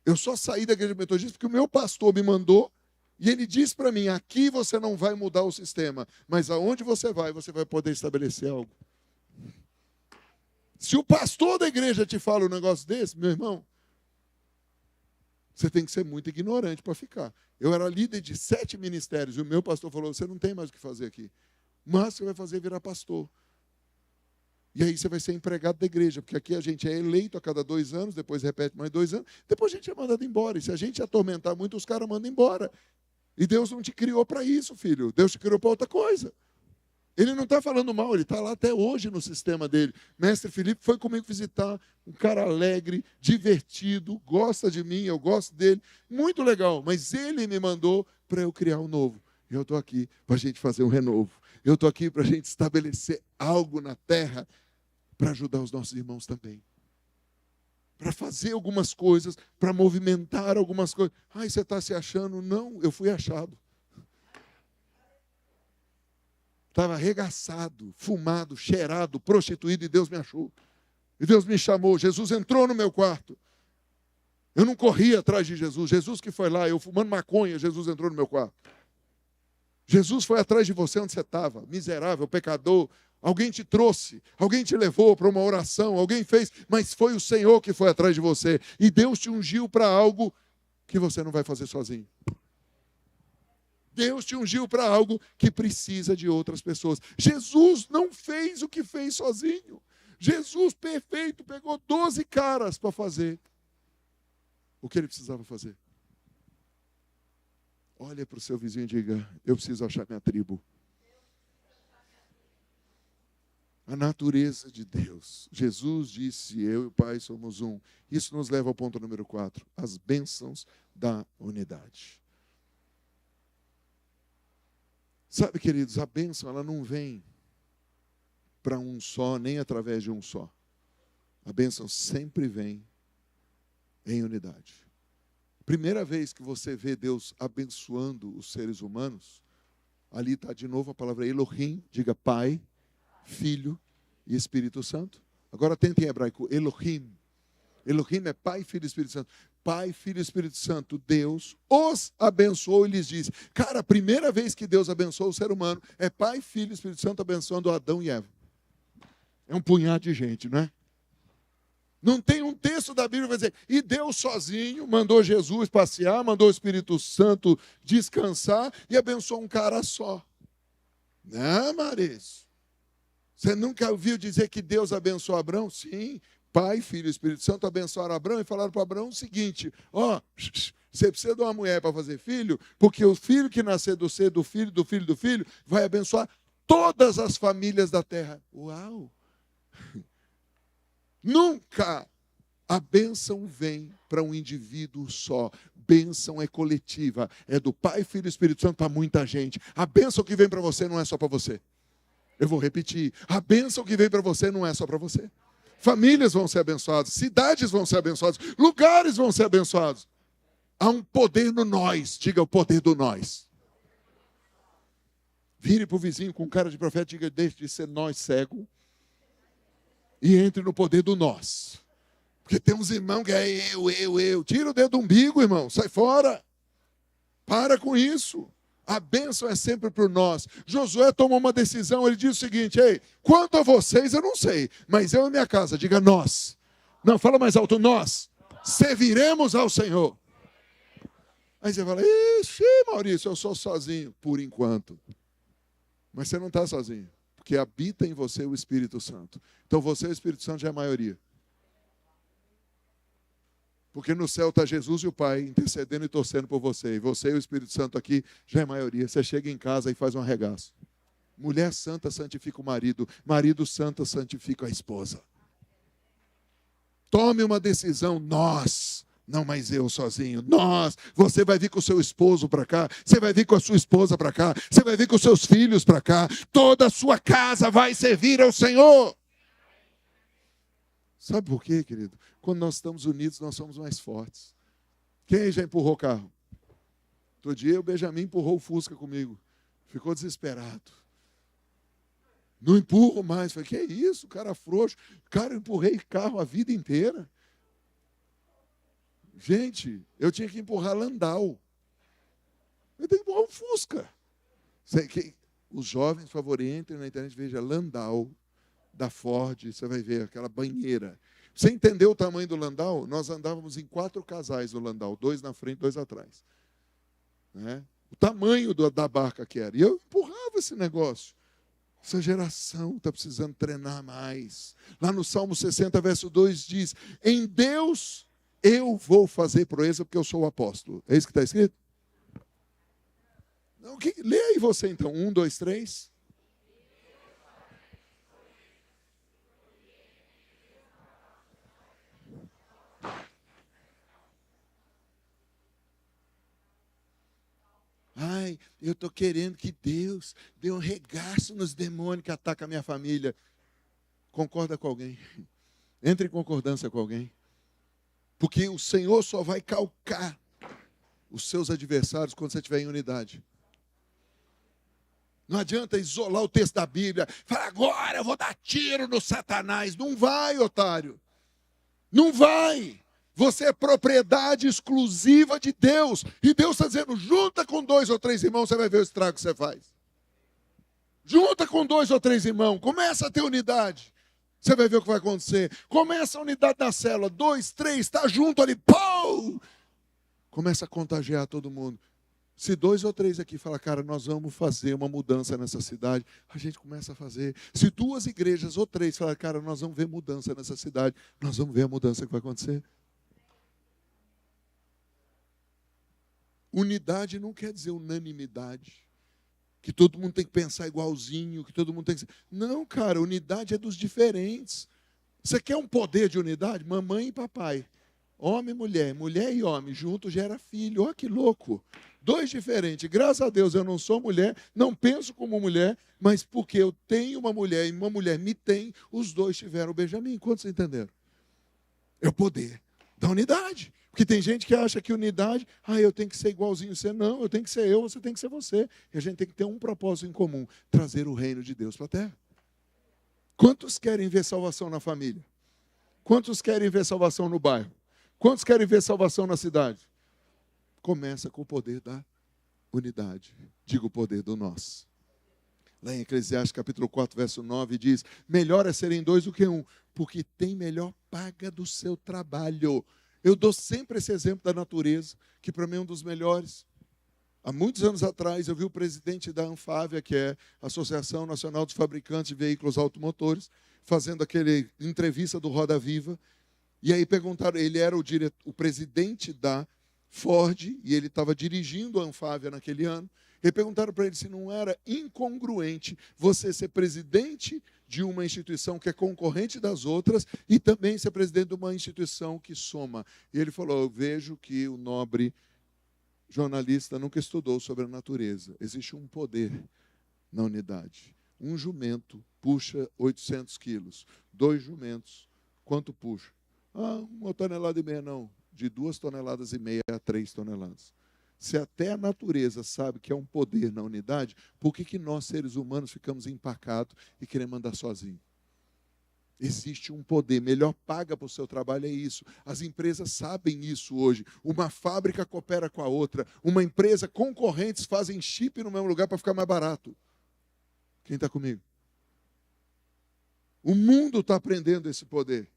Eu só saí da igreja metodista porque o meu pastor me mandou e ele disse para mim, aqui você não vai mudar o sistema, mas aonde você vai poder estabelecer algo. Se o pastor da igreja te fala um negócio desse, meu irmão, você tem que ser muito ignorante para ficar. Eu era líder de 7 ministérios e o meu pastor falou, você não tem mais o que fazer aqui. Mas você vai fazer virar pastor. E aí você vai ser empregado da igreja, porque aqui a gente é eleito a cada 2 anos, depois repete mais 2 anos, depois a gente é mandado embora. E se a gente atormentar muito, os caras mandam embora. E Deus não te criou para isso, filho. Deus te criou para outra coisa. Ele não está falando mal, ele está lá até hoje no sistema dele. Mestre Felipe foi comigo visitar, um cara alegre, divertido, gosta de mim, eu gosto dele. Muito legal, mas ele me mandou para eu criar um novo. Eu estou aqui para a gente fazer um renovo. Eu estou aqui para a gente estabelecer algo na terra para ajudar os nossos irmãos também. Para fazer algumas coisas, para movimentar algumas coisas. Ai, você está se achando? Não, eu fui achado. Estava arregaçado, fumado, cheirado, prostituído, e Deus me achou. E Deus me chamou. Jesus entrou no meu quarto. Eu não corri atrás de Jesus. Jesus que foi lá, eu fumando maconha, Jesus entrou no meu quarto. Jesus foi atrás de você onde você estava, miserável, pecador. Alguém te trouxe, alguém te levou para uma oração, alguém fez, mas foi o Senhor que foi atrás de você. E Deus te ungiu para algo que você não vai fazer sozinho. Deus te ungiu para algo que precisa de outras pessoas. Jesus não fez o que fez sozinho. Jesus, perfeito, pegou 12 caras para fazer o que ele precisava fazer. Olha para o seu vizinho e diga: eu preciso achar minha tribo. A natureza de Deus. Jesus disse: eu e o Pai somos um. Isso nos leva ao ponto número 4. As bênçãos da unidade. Sabe, queridos, a bênção ela não vem para um só, nem através de um só. A bênção sempre vem em unidade. Primeira vez que você vê Deus abençoando os seres humanos, ali está de novo a palavra Elohim, diga Pai, Filho e Espírito Santo. Agora tenta em hebraico, Elohim. Elohim é Pai, Filho e Espírito Santo. Pai, Filho e Espírito Santo, Deus os abençoou e lhes disse. Cara, a primeira vez que Deus abençoou o ser humano é Pai, Filho e Espírito Santo abençoando Adão e Eva. É um punhado de gente, não é? Não tem um texto da Bíblia que vai dizer, e Deus sozinho mandou Jesus passear, mandou o Espírito Santo descansar e abençoou um cara só. Não, Maris. Você nunca ouviu dizer que Deus abençoou Abraão? Sim. Pai, Filho e Espírito Santo abençoaram Abraão e falaram para Abraão o seguinte: ó, você precisa de uma mulher para fazer filho, porque o filho que nascer do ser do filho, do filho, do filho, vai abençoar todas as famílias da terra. Uau! Nunca a bênção vem para um indivíduo só. Bênção é coletiva. É do Pai, Filho e Espírito Santo para muita gente. A bênção que vem para você não é só para você. Eu vou repetir. A bênção que vem para você não é só para você. Famílias vão ser abençoadas. Cidades vão ser abençoadas. Lugares vão ser abençoados. Há um poder no nós. Diga o poder do nós. Vire para o vizinho com cara de profeta e diga: deixe de ser nós cego e entre no poder do nós. Porque tem uns irmãos que é eu. Tira o dedo do umbigo, irmão. Sai fora. Para com isso. A bênção é sempre para o nós. Josué tomou uma decisão. Ele disse o seguinte: ei, quanto a vocês eu não sei, mas eu e minha casa, diga nós. Não, fala mais alto, nós serviremos ao Senhor. Aí você fala: ixi, Maurício, eu sou sozinho. Por enquanto. Mas você não está sozinho. Porque habita em você o Espírito Santo. Então você e o Espírito Santo já é a maioria. Porque no céu está Jesus e o Pai intercedendo e torcendo por você. E você e o Espírito Santo aqui já é a maioria. Você chega em casa e faz um arregaço. Mulher santa santifica o marido. Marido santo santifica a esposa. Tome uma decisão, nós. Não mais eu sozinho. Nós. Você vai vir com o seu esposo para cá. Você vai vir com a sua esposa para cá. Você vai vir com os seus filhos para cá. Toda a sua casa vai servir ao Senhor. Sabe por quê, querido? Quando nós estamos unidos, nós somos mais fortes. Quem já empurrou o carro? Outro dia o Benjamin empurrou o Fusca comigo. Ficou desesperado. Não empurro mais. Falei: que isso, cara frouxo. Cara, eu empurrei carro a vida inteira. Gente, eu tinha que empurrar Landau. Eu tenho que empurrar um Fusca. Os jovens, por favor, entrem na internet e vejam Landau da Ford, você vai ver aquela banheira. Você entendeu o tamanho do Landau? Nós andávamos em 4 casais no Landau, 2 na frente, 2 atrás. Né? O tamanho da barca que era. E eu empurrava esse negócio. Essa geração está precisando treinar mais. Lá no Salmo 60, verso 2 diz: em Deus eu vou fazer proeza porque eu sou o apóstolo. É isso que está escrito? Não, lê aí você então. 1, 2, 3. Ai, eu estou querendo que Deus dê um regaço nos demônios que atacam a minha família. Concorda com alguém. Entre em concordância com alguém. Porque o Senhor só vai calcar os seus adversários quando você estiver em unidade. Não adianta isolar o texto da Bíblia. Falar: agora eu vou dar tiro no Satanás. Não vai, otário. Não vai. Você é propriedade exclusiva de Deus. E Deus está dizendo, junta com 2 ou 3 irmãos, você vai ver o estrago que você faz. Junta com 2 ou 3 irmãos, começa a ter unidade. Você vai ver o que vai acontecer. Começa a unidade da célula, 2, 3, está junto ali, pau! Começa a contagiar todo mundo. Se 2 ou 3 aqui falar, cara, nós vamos fazer uma mudança nessa cidade, a gente começa a fazer. Se 2 igrejas ou 3 falar, cara, nós vamos ver mudança nessa cidade, nós vamos ver a mudança que vai acontecer. Unidade não quer dizer unanimidade. Que todo mundo tem que pensar igualzinho, que todo mundo tem que... Não, cara, unidade é dos diferentes. Você quer um poder de unidade? Mamãe e papai. Homem e mulher, mulher e homem, junto gera filho. Olha que louco. 2 diferentes. Graças a Deus eu não sou mulher, não penso como mulher, mas porque eu tenho uma mulher e uma mulher me tem, os 2 tiveram o Benjamim. Quantos entenderam? É o poder da unidade. Porque tem gente que acha que unidade, eu tenho que ser igualzinho você. Não, eu tenho que ser eu, você tem que ser você. E a gente tem que ter um propósito em comum, trazer o reino de Deus para a terra. Quantos querem ver salvação na família? Quantos querem ver salvação no bairro? Quantos querem ver salvação na cidade? Começa com o poder da unidade. Diga o poder do nós. Lá em Eclesiastes capítulo 4, verso 9, diz, melhor é serem 2 do que 1, porque tem melhor paga do seu trabalho. Eu dou sempre esse exemplo da natureza, que para mim é um dos melhores. Há muitos anos atrás, eu vi o presidente da Anfávia, que é a Associação Nacional dos Fabricantes de Veículos Automotores, fazendo aquele entrevista do Roda Viva. E aí perguntaram, ele era o presidente da Ford, e ele estava dirigindo a Anfávia naquele ano. E perguntaram para ele se não era incongruente você ser presidente de uma instituição que é concorrente das outras e também ser presidente de uma instituição que soma. E ele falou, eu vejo que o nobre jornalista nunca estudou sobre a natureza. Existe um poder na unidade. Um jumento puxa 800 quilos. 2 jumentos, quanto puxa? 1,5 tonelada não. De 2,5 toneladas a 3 toneladas. Se até a natureza sabe que é um poder na unidade, por que nós, seres humanos, ficamos empacados e queremos andar sozinhos? Existe um poder, melhor paga para o seu trabalho é isso. As empresas sabem isso hoje. Uma fábrica coopera com a outra. Uma empresa, concorrentes fazem chip no mesmo lugar para ficar mais barato. Quem está comigo? O mundo está aprendendo esse poder.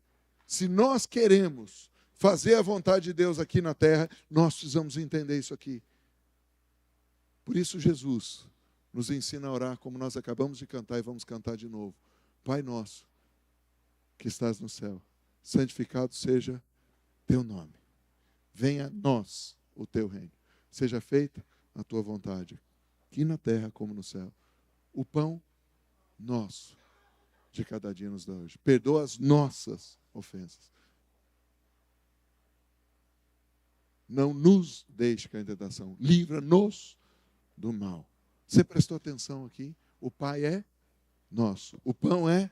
Se nós queremos fazer a vontade de Deus aqui na terra, nós precisamos entender isso aqui. Por isso Jesus nos ensina a orar como nós acabamos de cantar e vamos cantar de novo. Pai nosso, que estás no céu, santificado seja teu nome. Venha a nós o teu reino. Seja feita a tua vontade, aqui na terra como no céu. O pão nosso de cada dia nos dá hoje. Perdoa as nossas ofensas. Não nos deixe cair em tentação. Livra-nos do mal. Você prestou atenção aqui? O Pai é nosso. O pão é,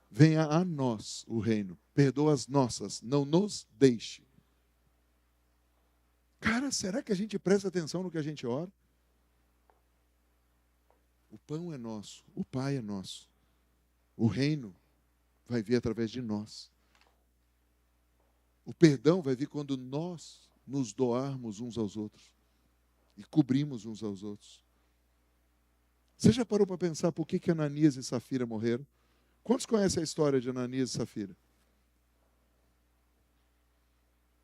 venha a nós o reino. Perdoa as nossas. Não nos deixe. Cara, será que a gente presta atenção no que a gente ora? O pão é nosso. O Pai é nosso. O reino vai vir através de nós. O perdão vai vir quando nós nos doarmos uns aos outros e cobrimos uns aos outros. Você já parou para pensar por que Ananias e Safira morreram? Quantos conhecem a história de Ananias e Safira?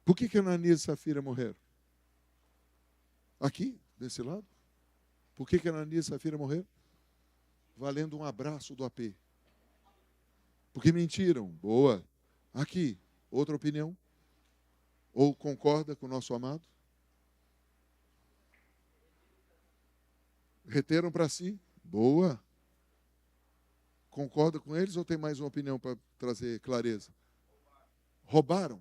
Por que Ananias e Safira morreram? Aqui, desse lado? Por que Ananias e Safira morreram? Valendo um abraço do AP. Porque mentiram. Boa. Aqui, outra opinião? Ou concorda com o nosso amado? Reteram para si? Boa. Concorda com eles ou tem mais uma opinião para trazer clareza? Roubaram?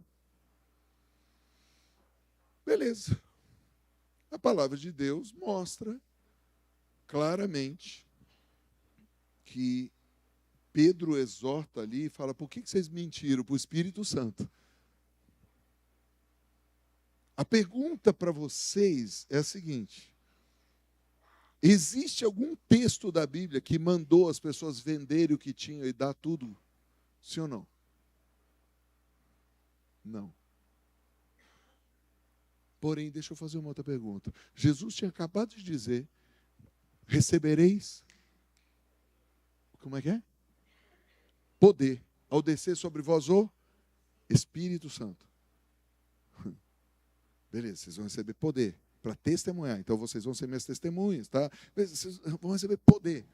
Beleza. A palavra de Deus mostra claramente que Pedro exorta ali e fala, por que vocês mentiram para o Espírito Santo? A pergunta para vocês é a seguinte: existe algum texto da Bíblia que mandou as pessoas venderem o que tinham e dar tudo? Sim ou não? Não. Porém, deixa eu fazer uma outra pergunta. Jesus tinha acabado de dizer, recebereis, como é que é? Poder, ao descer sobre vós o Espírito Santo. Beleza, vocês vão receber poder para testemunhar. Então, vocês vão ser minhas testemunhas, tá? Vocês vão receber poder.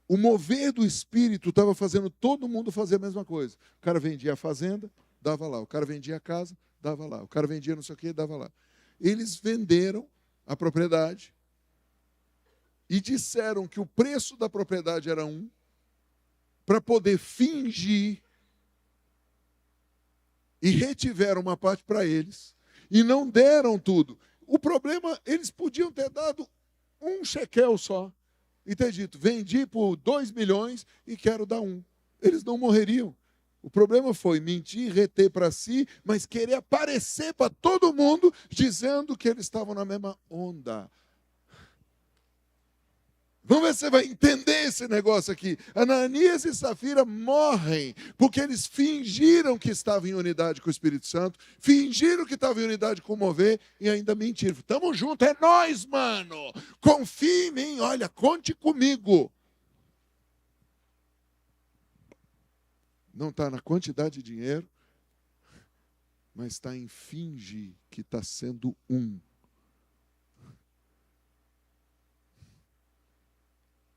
O mover do Espírito estava fazendo todo mundo fazer a mesma coisa. O cara vendia a fazenda, dava lá. O cara vendia a casa, dava lá. O cara vendia não sei o quê, dava lá. Eles venderam a propriedade e disseram que o preço da propriedade era um, para poder fingir, e retiveram uma parte para eles, e não deram tudo. O problema, eles podiam ter dado um shekel só, e ter dito, vendi por 2 milhões e quero dar 1. Eles não morreriam. O problema foi mentir, reter para si, mas querer aparecer para todo mundo, dizendo que eles estavam na mesma onda. Vamos ver se você vai entender esse negócio aqui. Ananias e Safira morrem porque eles fingiram que estavam em unidade com o Espírito Santo, fingiram que estavam em unidade com o mover e ainda mentiram. Tamo junto, é nós, mano. Confie em mim, olha, conte comigo. Não está na quantidade de dinheiro, mas está em fingir que está sendo um.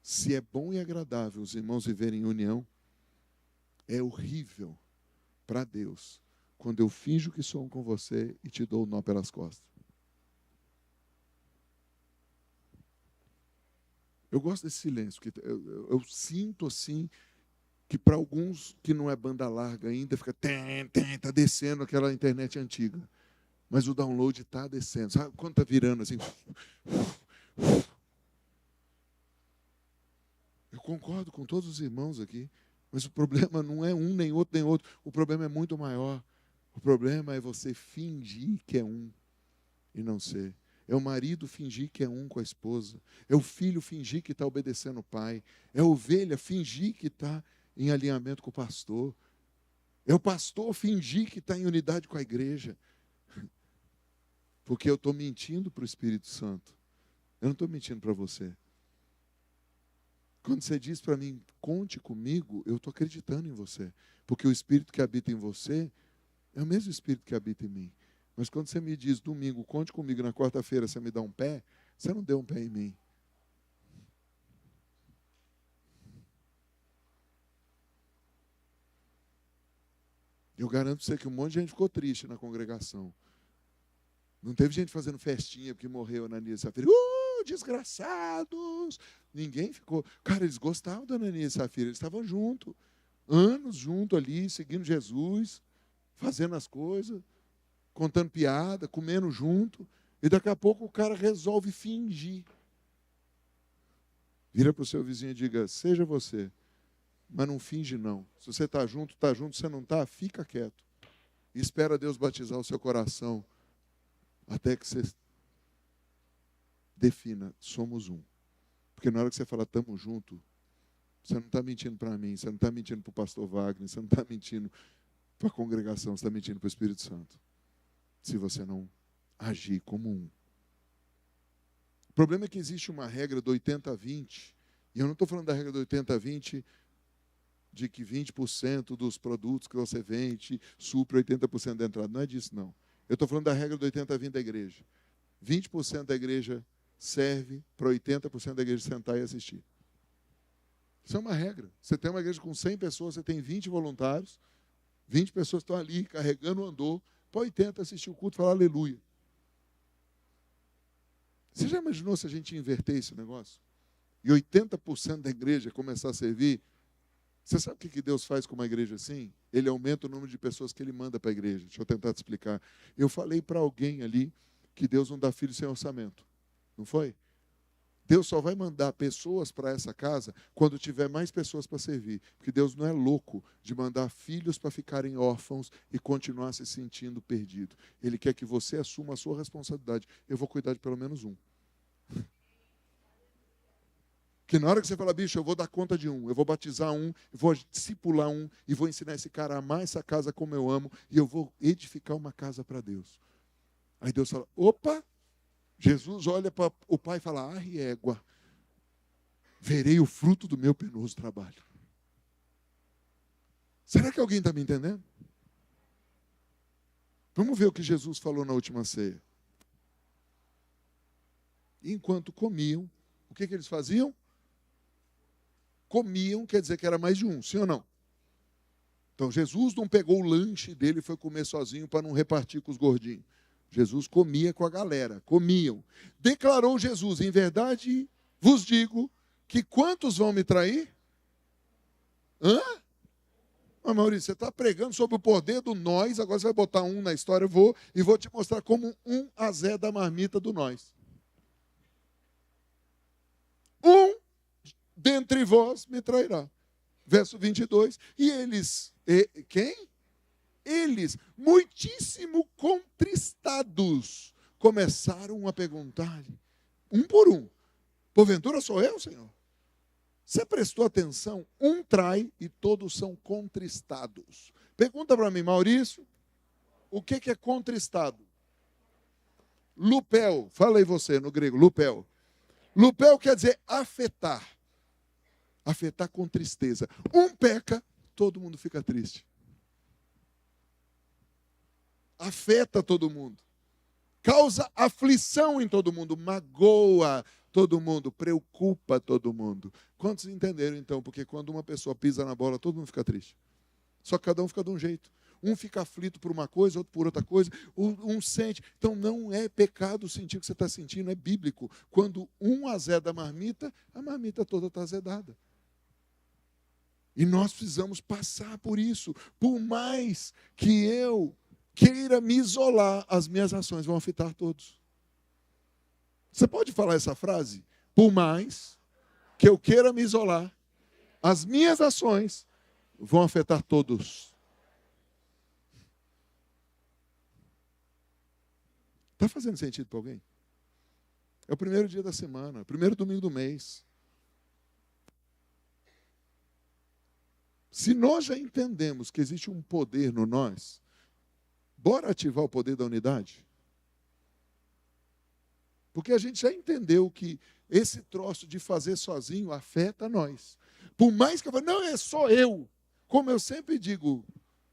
Se é bom e agradável os irmãos viverem em união, é horrível para Deus quando eu finjo que sou um com você e te dou o nó pelas costas. Eu gosto desse silêncio, porque eu sinto assim que para alguns que não é banda larga ainda, fica tá descendo aquela internet antiga. Mas o download está descendo. Sabe quando está virando assim? Eu concordo com todos os irmãos aqui, mas o problema não é um, nem outro, nem outro. O problema é muito maior. O problema é você fingir que é um e não ser. É o marido fingir que é um com a esposa. É o filho fingir que está obedecendo o pai. É a ovelha fingir que está em alinhamento com o pastor. É o pastor fingir que está em unidade com a igreja. Porque eu estou mentindo para o Espírito Santo. Eu não estou mentindo para você. Quando você diz para mim, conte comigo, eu estou acreditando em você. Porque o Espírito que habita em você é o mesmo Espírito que habita em mim. Mas quando você me diz, domingo, conte comigo, na quarta-feira você me dá um pé, você não deu um pé em mim. Eu garanto para você que um monte de gente ficou triste na congregação. Não teve gente fazendo festinha porque morreu Ananias e Safira. Desgraçados! Ninguém ficou. Cara, eles gostavam da Ananias e Safira, eles estavam juntos. Anos juntos ali, seguindo Jesus, fazendo as coisas, contando piada, comendo junto. E daqui a pouco o cara resolve fingir. Vira para o seu vizinho e diga, seja você, mas não finge não. Se você está junto, se você não está, fica quieto. E espera Deus batizar o seu coração até que você defina, somos um. Porque na hora que você fala, estamos juntos, você não está mentindo para mim, você não está mentindo para o pastor Wagner, você não está mentindo para a congregação, você está mentindo para o Espírito Santo. Se você não agir como um. O problema é que existe uma regra do 80-20, e eu não estou falando da regra do 80-20, de que 20% dos produtos que você vende supre 80% da entrada. Não é disso, não. Eu estou falando da regra do 80-20 da igreja. 20% da igreja serve para 80% da igreja sentar e assistir. Isso é uma regra. Você tem uma igreja com 100 pessoas, você tem 20 voluntários, 20 pessoas estão ali carregando o andor, para 80 assistir o culto e falar aleluia. Você já imaginou se a gente inverter esse negócio? E 80% da igreja começar a servir? Você sabe o que Deus faz com uma igreja assim? Ele aumenta o número de pessoas que Ele manda para a igreja. Deixa eu tentar te explicar. Eu falei para alguém ali que Deus não dá filho sem orçamento. Não foi? Deus só vai mandar pessoas para essa casa quando tiver mais pessoas para servir. Porque Deus não é louco de mandar filhos para ficarem órfãos e continuar se sentindo perdido. Ele quer que você assuma a sua responsabilidade. Eu vou cuidar de pelo menos um. Que na hora que você fala, bicho, eu vou dar conta de um, eu vou batizar um, eu vou discipular um, e vou ensinar esse cara a amar essa casa como eu amo, e eu vou edificar uma casa para Deus. Aí Deus fala, opa, Jesus olha para o pai e fala, ah, égua, verei o fruto do meu penoso trabalho. Será que alguém está me entendendo? Vamos ver o que Jesus falou na última ceia. Enquanto comiam, o que eles faziam? Comiam, quer dizer que era mais de um, sim ou não? Então Jesus não pegou o lanche dele e foi comer sozinho para não repartir com os gordinhos. Jesus comia com a galera, comiam. Declarou Jesus, em verdade vos digo que quantos vão me trair? Hã? Mas Maurício, você está pregando sobre o poder do nós, agora você vai botar um na história, eu vou te mostrar como um azé da marmita do nós. Um dentre vós me trairá. Verso 22. E eles, quem? Eles, muitíssimo contristados, começaram a perguntar-lhe, um por um, porventura sou eu, Senhor? Você prestou atenção? Um trai e todos são contristados. Pergunta para mim, Maurício, o que é contristado? Lupel, fala aí você no grego, lupel. Lupel quer dizer afetar. Afetar com tristeza. Um peca, todo mundo fica triste. Afeta todo mundo. Causa aflição em todo mundo, magoa todo mundo, preocupa todo mundo. Quantos entenderam então? Porque quando uma pessoa pisa na bola, todo mundo fica triste. Só que cada um fica de um jeito. Um fica aflito por uma coisa, outro por outra coisa. Um sente. Então não é pecado sentir o que você está sentindo, é bíblico. Quando um azeda a marmita toda está azedada. E nós precisamos passar por isso. Por mais que eu queira me isolar, as minhas ações vão afetar todos. Você pode falar essa frase? Por mais que eu queira me isolar, as minhas ações vão afetar todos. Está fazendo sentido para alguém? É o primeiro dia da semana, primeiro domingo do mês. Se nós já entendemos que existe um poder no nós, bora ativar o poder da unidade? Porque a gente já entendeu que esse troço de fazer sozinho afeta nós. Por mais que eu fale, não, é só eu. Como eu sempre digo,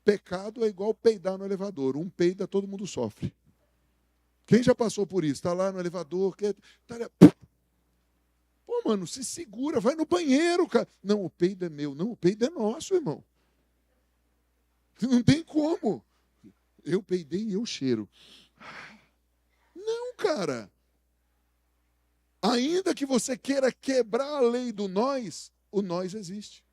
pecado é igual peidar no elevador. Um peida, todo mundo sofre. Quem já passou por isso? Está lá no elevador, pô, mano, se segura, vai no banheiro, cara. Não, o peido é meu. Não, o peido é nosso, irmão. Não tem como. Eu peidei e eu cheiro. Não, cara. Ainda que você queira quebrar a lei do nós, o nós existe.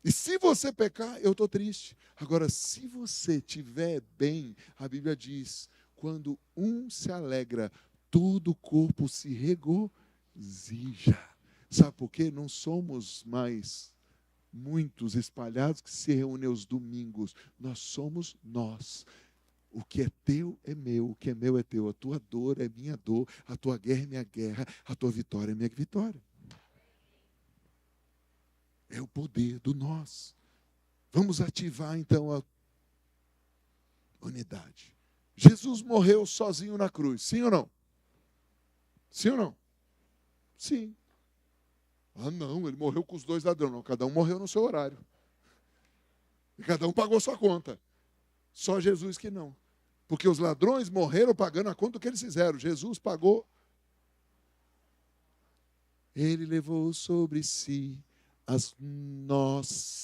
E se você pecar, eu estou triste. Agora, se você estiver bem, a Bíblia diz, quando um se alegra, todo o corpo se regozija. Sabe por quê? Não somos mais muitos espalhados que se reúnem aos domingos. Nós somos nós. O que é teu é meu, o que é meu é teu. A tua dor é minha dor, a tua guerra é minha guerra, a tua vitória é minha vitória. É o poder do nós. Vamos ativar então a unidade. Jesus morreu sozinho na cruz, sim ou não? Sim ou não? Sim. Ah, não, ele morreu com os dois ladrões. Não, cada um morreu no seu horário. E cada um pagou sua conta. Só Jesus que não. Porque os ladrões morreram pagando a conta do que eles fizeram. Jesus pagou. Ele levou sobre si as nossas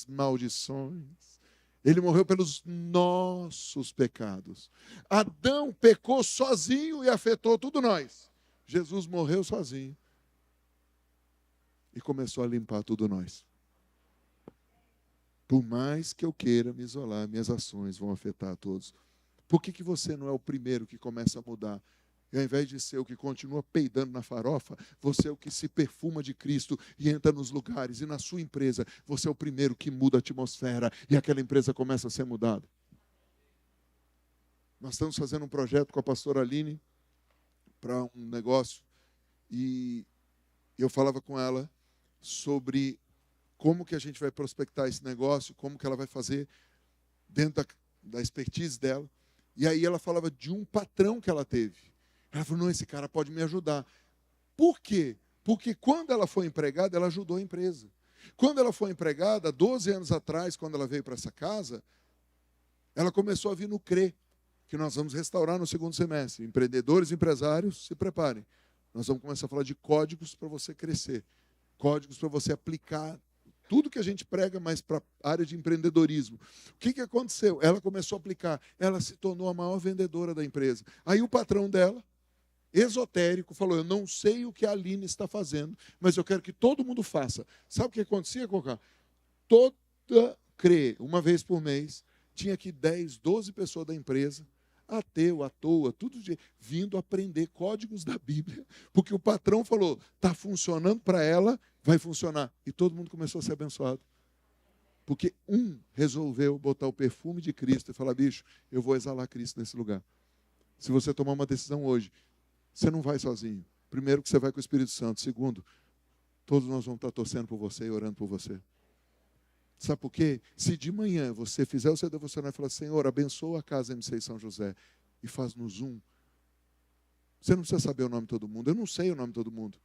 maldições. Ele morreu pelos nossos pecados. Adão pecou sozinho e afetou tudo nós. Jesus morreu sozinho e começou a limpar tudo nós. Por mais que eu queira me isolar, minhas ações vão afetar todos. Por que você não é o primeiro que começa a mudar? E ao invés de ser o que continua peidando na farofa, você é o que se perfuma de Cristo e entra nos lugares. E na sua empresa, você é o primeiro que muda a atmosfera e aquela empresa começa a ser mudada. Nós estamos fazendo um projeto com a pastora Aline para um negócio. E eu falava com ela sobre como que a gente vai prospectar esse negócio, como que ela vai fazer dentro da expertise dela. E aí ela falava de um patrão que ela teve. Ela falou, não, esse cara pode me ajudar. Por quê? Porque quando ela foi empregada, ela ajudou a empresa. Quando ela foi empregada, 12 anos atrás, quando ela veio para essa casa, ela começou a vir no CRE, que nós vamos restaurar no segundo semestre. Empreendedores e empresários, se preparem. Nós vamos começar a falar de códigos para você crescer. Códigos para você aplicar tudo que a gente prega, mas para a área de empreendedorismo. O que aconteceu? Ela começou a aplicar. Ela se tornou a maior vendedora da empresa. Aí o patrão dela, esotérico, falou, eu não sei o que a Aline está fazendo, mas eu quero que todo mundo faça. Sabe o que acontecia, Cocá? Toda CRE, uma vez por mês, tinha que 10, 12 pessoas da empresa, ateu, à toa, tudo vindo aprender códigos da Bíblia, porque o patrão falou, está funcionando para ela, vai funcionar. E todo mundo começou a ser abençoado. Porque um resolveu botar o perfume de Cristo e falar, bicho, eu vou exalar Cristo nesse lugar. Se você tomar uma decisão hoje, você não vai sozinho. Primeiro, que você vai com o Espírito Santo. Segundo, todos nós vamos estar torcendo por você e orando por você. Sabe por quê? Se de manhã você fizer o seu devocional e falar, Senhor, abençoa a casa MC São José e faz-nos um. Você não precisa saber o nome de todo mundo. Eu não sei o nome de todo mundo.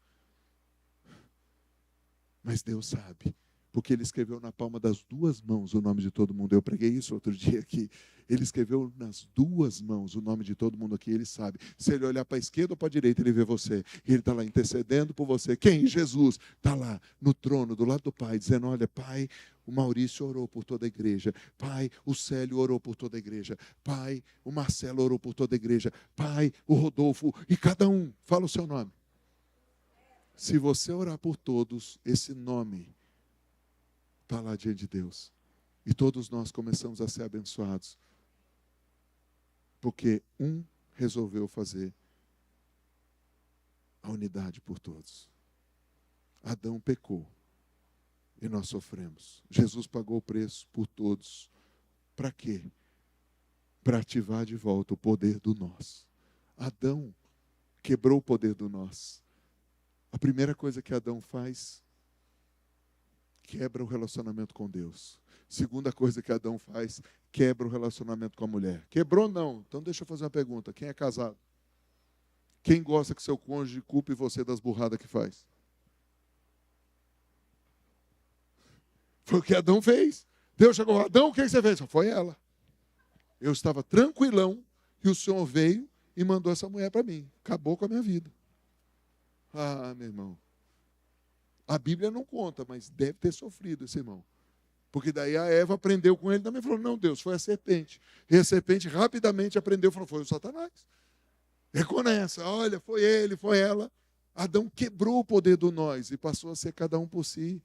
Mas Deus sabe. Porque Ele escreveu na palma das duas mãos o nome de todo mundo. Eu preguei isso outro dia aqui. Ele escreveu nas duas mãos o nome de todo mundo aqui. Ele sabe. Se Ele olhar para a esquerda ou para a direita, Ele vê você. E Ele está lá intercedendo por você. Quem? Jesus. Está lá no trono, do lado do Pai, dizendo, olha, Pai, o Maurício orou por toda a igreja. Pai, o Célio orou por toda a igreja. Pai, o Marcelo orou por toda a igreja. Pai, o Rodolfo. E cada um fala o seu nome. Se você orar por todos, esse nome está lá diante de Deus. E todos nós começamos a ser abençoados. Porque um resolveu fazer a unidade por todos. Adão pecou. E nós sofremos. Jesus pagou o preço por todos. Para quê? Para ativar de volta o poder do nós. Adão quebrou o poder do nós. A primeira coisa que Adão faz, quebra o relacionamento com Deus. Segunda coisa que Adão faz, quebra o relacionamento com a mulher. Quebrou não. Então deixa eu fazer uma pergunta. Quem é casado? Quem gosta que seu cônjuge culpe você das burradas que faz? Foi o que Adão fez. Deus chegou, Adão, o que você fez? Foi ela. Eu estava tranquilão e o Senhor veio e mandou essa mulher para mim. Acabou com a minha vida. Ah, meu irmão. A Bíblia não conta, mas deve ter sofrido esse irmão. Porque daí a Eva aprendeu com ele também e falou, não, Deus, foi a serpente. E a serpente rapidamente aprendeu e falou, foi o Satanás. Reconhece, olha, foi ele, foi ela. Adão quebrou o poder do nós e passou a ser cada um por si.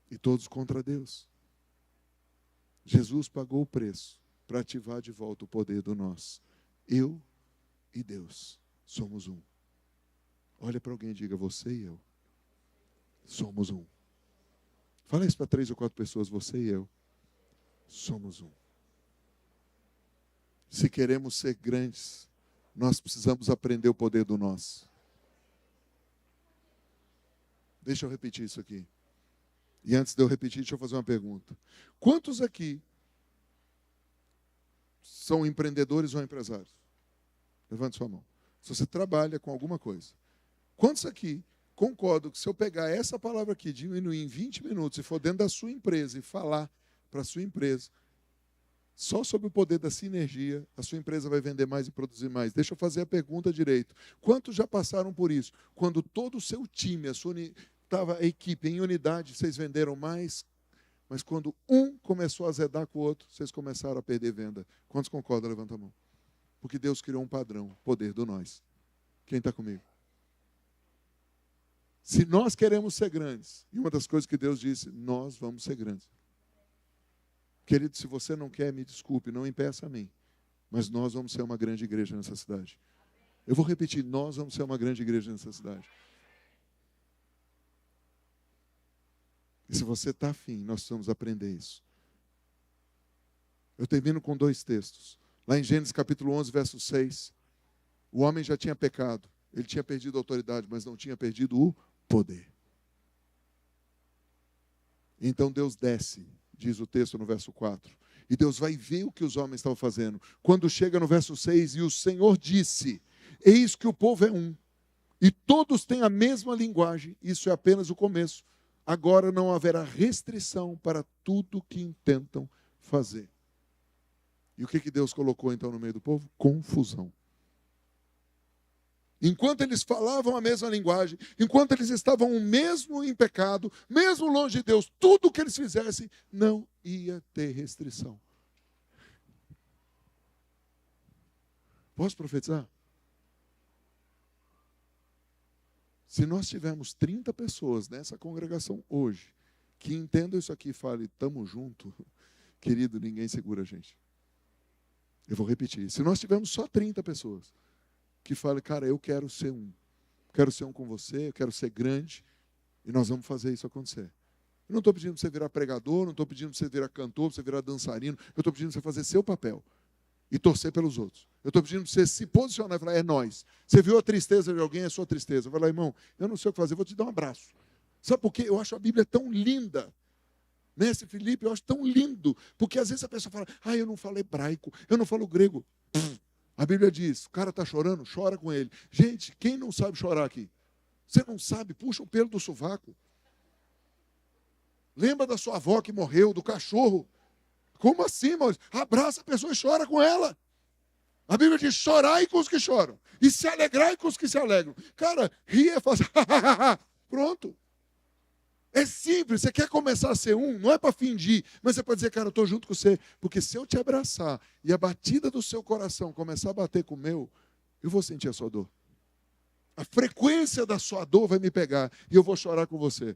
E todos contra Deus. Jesus pagou o preço para ativar de volta o poder do nós. Eu e Deus somos um. Olha para alguém e diga, você e eu somos um. Fala isso para 3 ou 4 pessoas, você e eu somos um. Se queremos ser grandes, nós precisamos aprender o poder do nós. Deixa eu repetir isso aqui. E antes de eu repetir, deixa eu fazer uma pergunta. Quantos aqui são empreendedores ou empresários? Levante sua mão. Se você trabalha com alguma coisa. Quantos aqui concordam que se eu pegar essa palavra aqui, diminuir em 20 minutos, e for dentro da sua empresa e falar para a sua empresa, só sobre o poder da sinergia, a sua empresa vai vender mais e produzir mais? Deixa eu fazer a pergunta direito. Quantos já passaram por isso? Quando todo o seu time, estava a equipe em unidade, vocês venderam mais, mas quando um começou a azedar com o outro, vocês começaram a perder venda. Quantos concordam? Levanta a mão. Porque Deus criou um padrão, poder do nós. Quem está comigo? Se nós queremos ser grandes, e uma das coisas que Deus disse, nós vamos ser grandes. Querido, se você não quer, me desculpe, não impeça a mim. Mas nós vamos ser uma grande igreja nessa cidade. Eu vou repetir, nós vamos ser uma grande igreja nessa cidade. E se você está afim, nós precisamos aprender isso. Eu termino com 2 textos. Lá em Gênesis capítulo 11, verso 6. O homem já tinha pecado. Ele tinha perdido a autoridade, mas não tinha perdido o poder. Então Deus desce, diz o texto no verso 4, E Deus vai ver o que os homens estavam fazendo. Quando chega no verso 6, e o Senhor disse, eis que o povo é um, e todos têm a mesma linguagem. Isso é apenas o começo. Agora não haverá restrição para tudo que intentam fazer. E o que Deus colocou então no meio do povo? Confusão. Enquanto eles falavam a mesma linguagem, enquanto eles estavam mesmo em pecado, mesmo longe de Deus, tudo o que eles fizessem não ia ter restrição. Posso profetizar? Se nós tivermos 30 pessoas nessa congregação hoje, que entendam isso aqui e falem, estamos juntos, querido, ninguém segura a gente. Eu vou repetir. Se nós tivermos só 30 pessoas que falem, cara, eu quero ser um com você, eu quero ser grande, e nós vamos fazer isso acontecer. Eu não estou pedindo para você virar pregador, não estou pedindo para você virar cantor, para você virar dançarino, eu estou pedindo para você fazer seu papel e torcer pelos outros. Eu estou pedindo para você se posicionar e falar, é nós. Você viu a tristeza de alguém, é sua tristeza. Vai lá, irmão, eu não sei o que fazer, vou te dar um abraço. Sabe por quê? Eu acho a Bíblia tão linda. Mestre Felipe, eu acho tão lindo, porque às vezes a pessoa fala, eu não falo hebraico, eu não falo grego. A Bíblia diz, o cara está chorando, chora com ele. Gente, quem não sabe chorar aqui? Você não sabe, puxa o pelo do sovaco. Lembra da sua avó que morreu, do cachorro? Como assim, Maurício? Abraça a pessoa e chora com ela. A Bíblia diz, chorai com os que choram, e se alegrai com os que se alegram. Cara, ria e faz, pronto. É simples, você quer começar a ser um, não é para fingir, mas é para dizer, cara, eu estou junto com você. Porque se eu te abraçar e a batida do seu coração começar a bater com o meu, eu vou sentir a sua dor. A frequência da sua dor vai me pegar e eu vou chorar com você.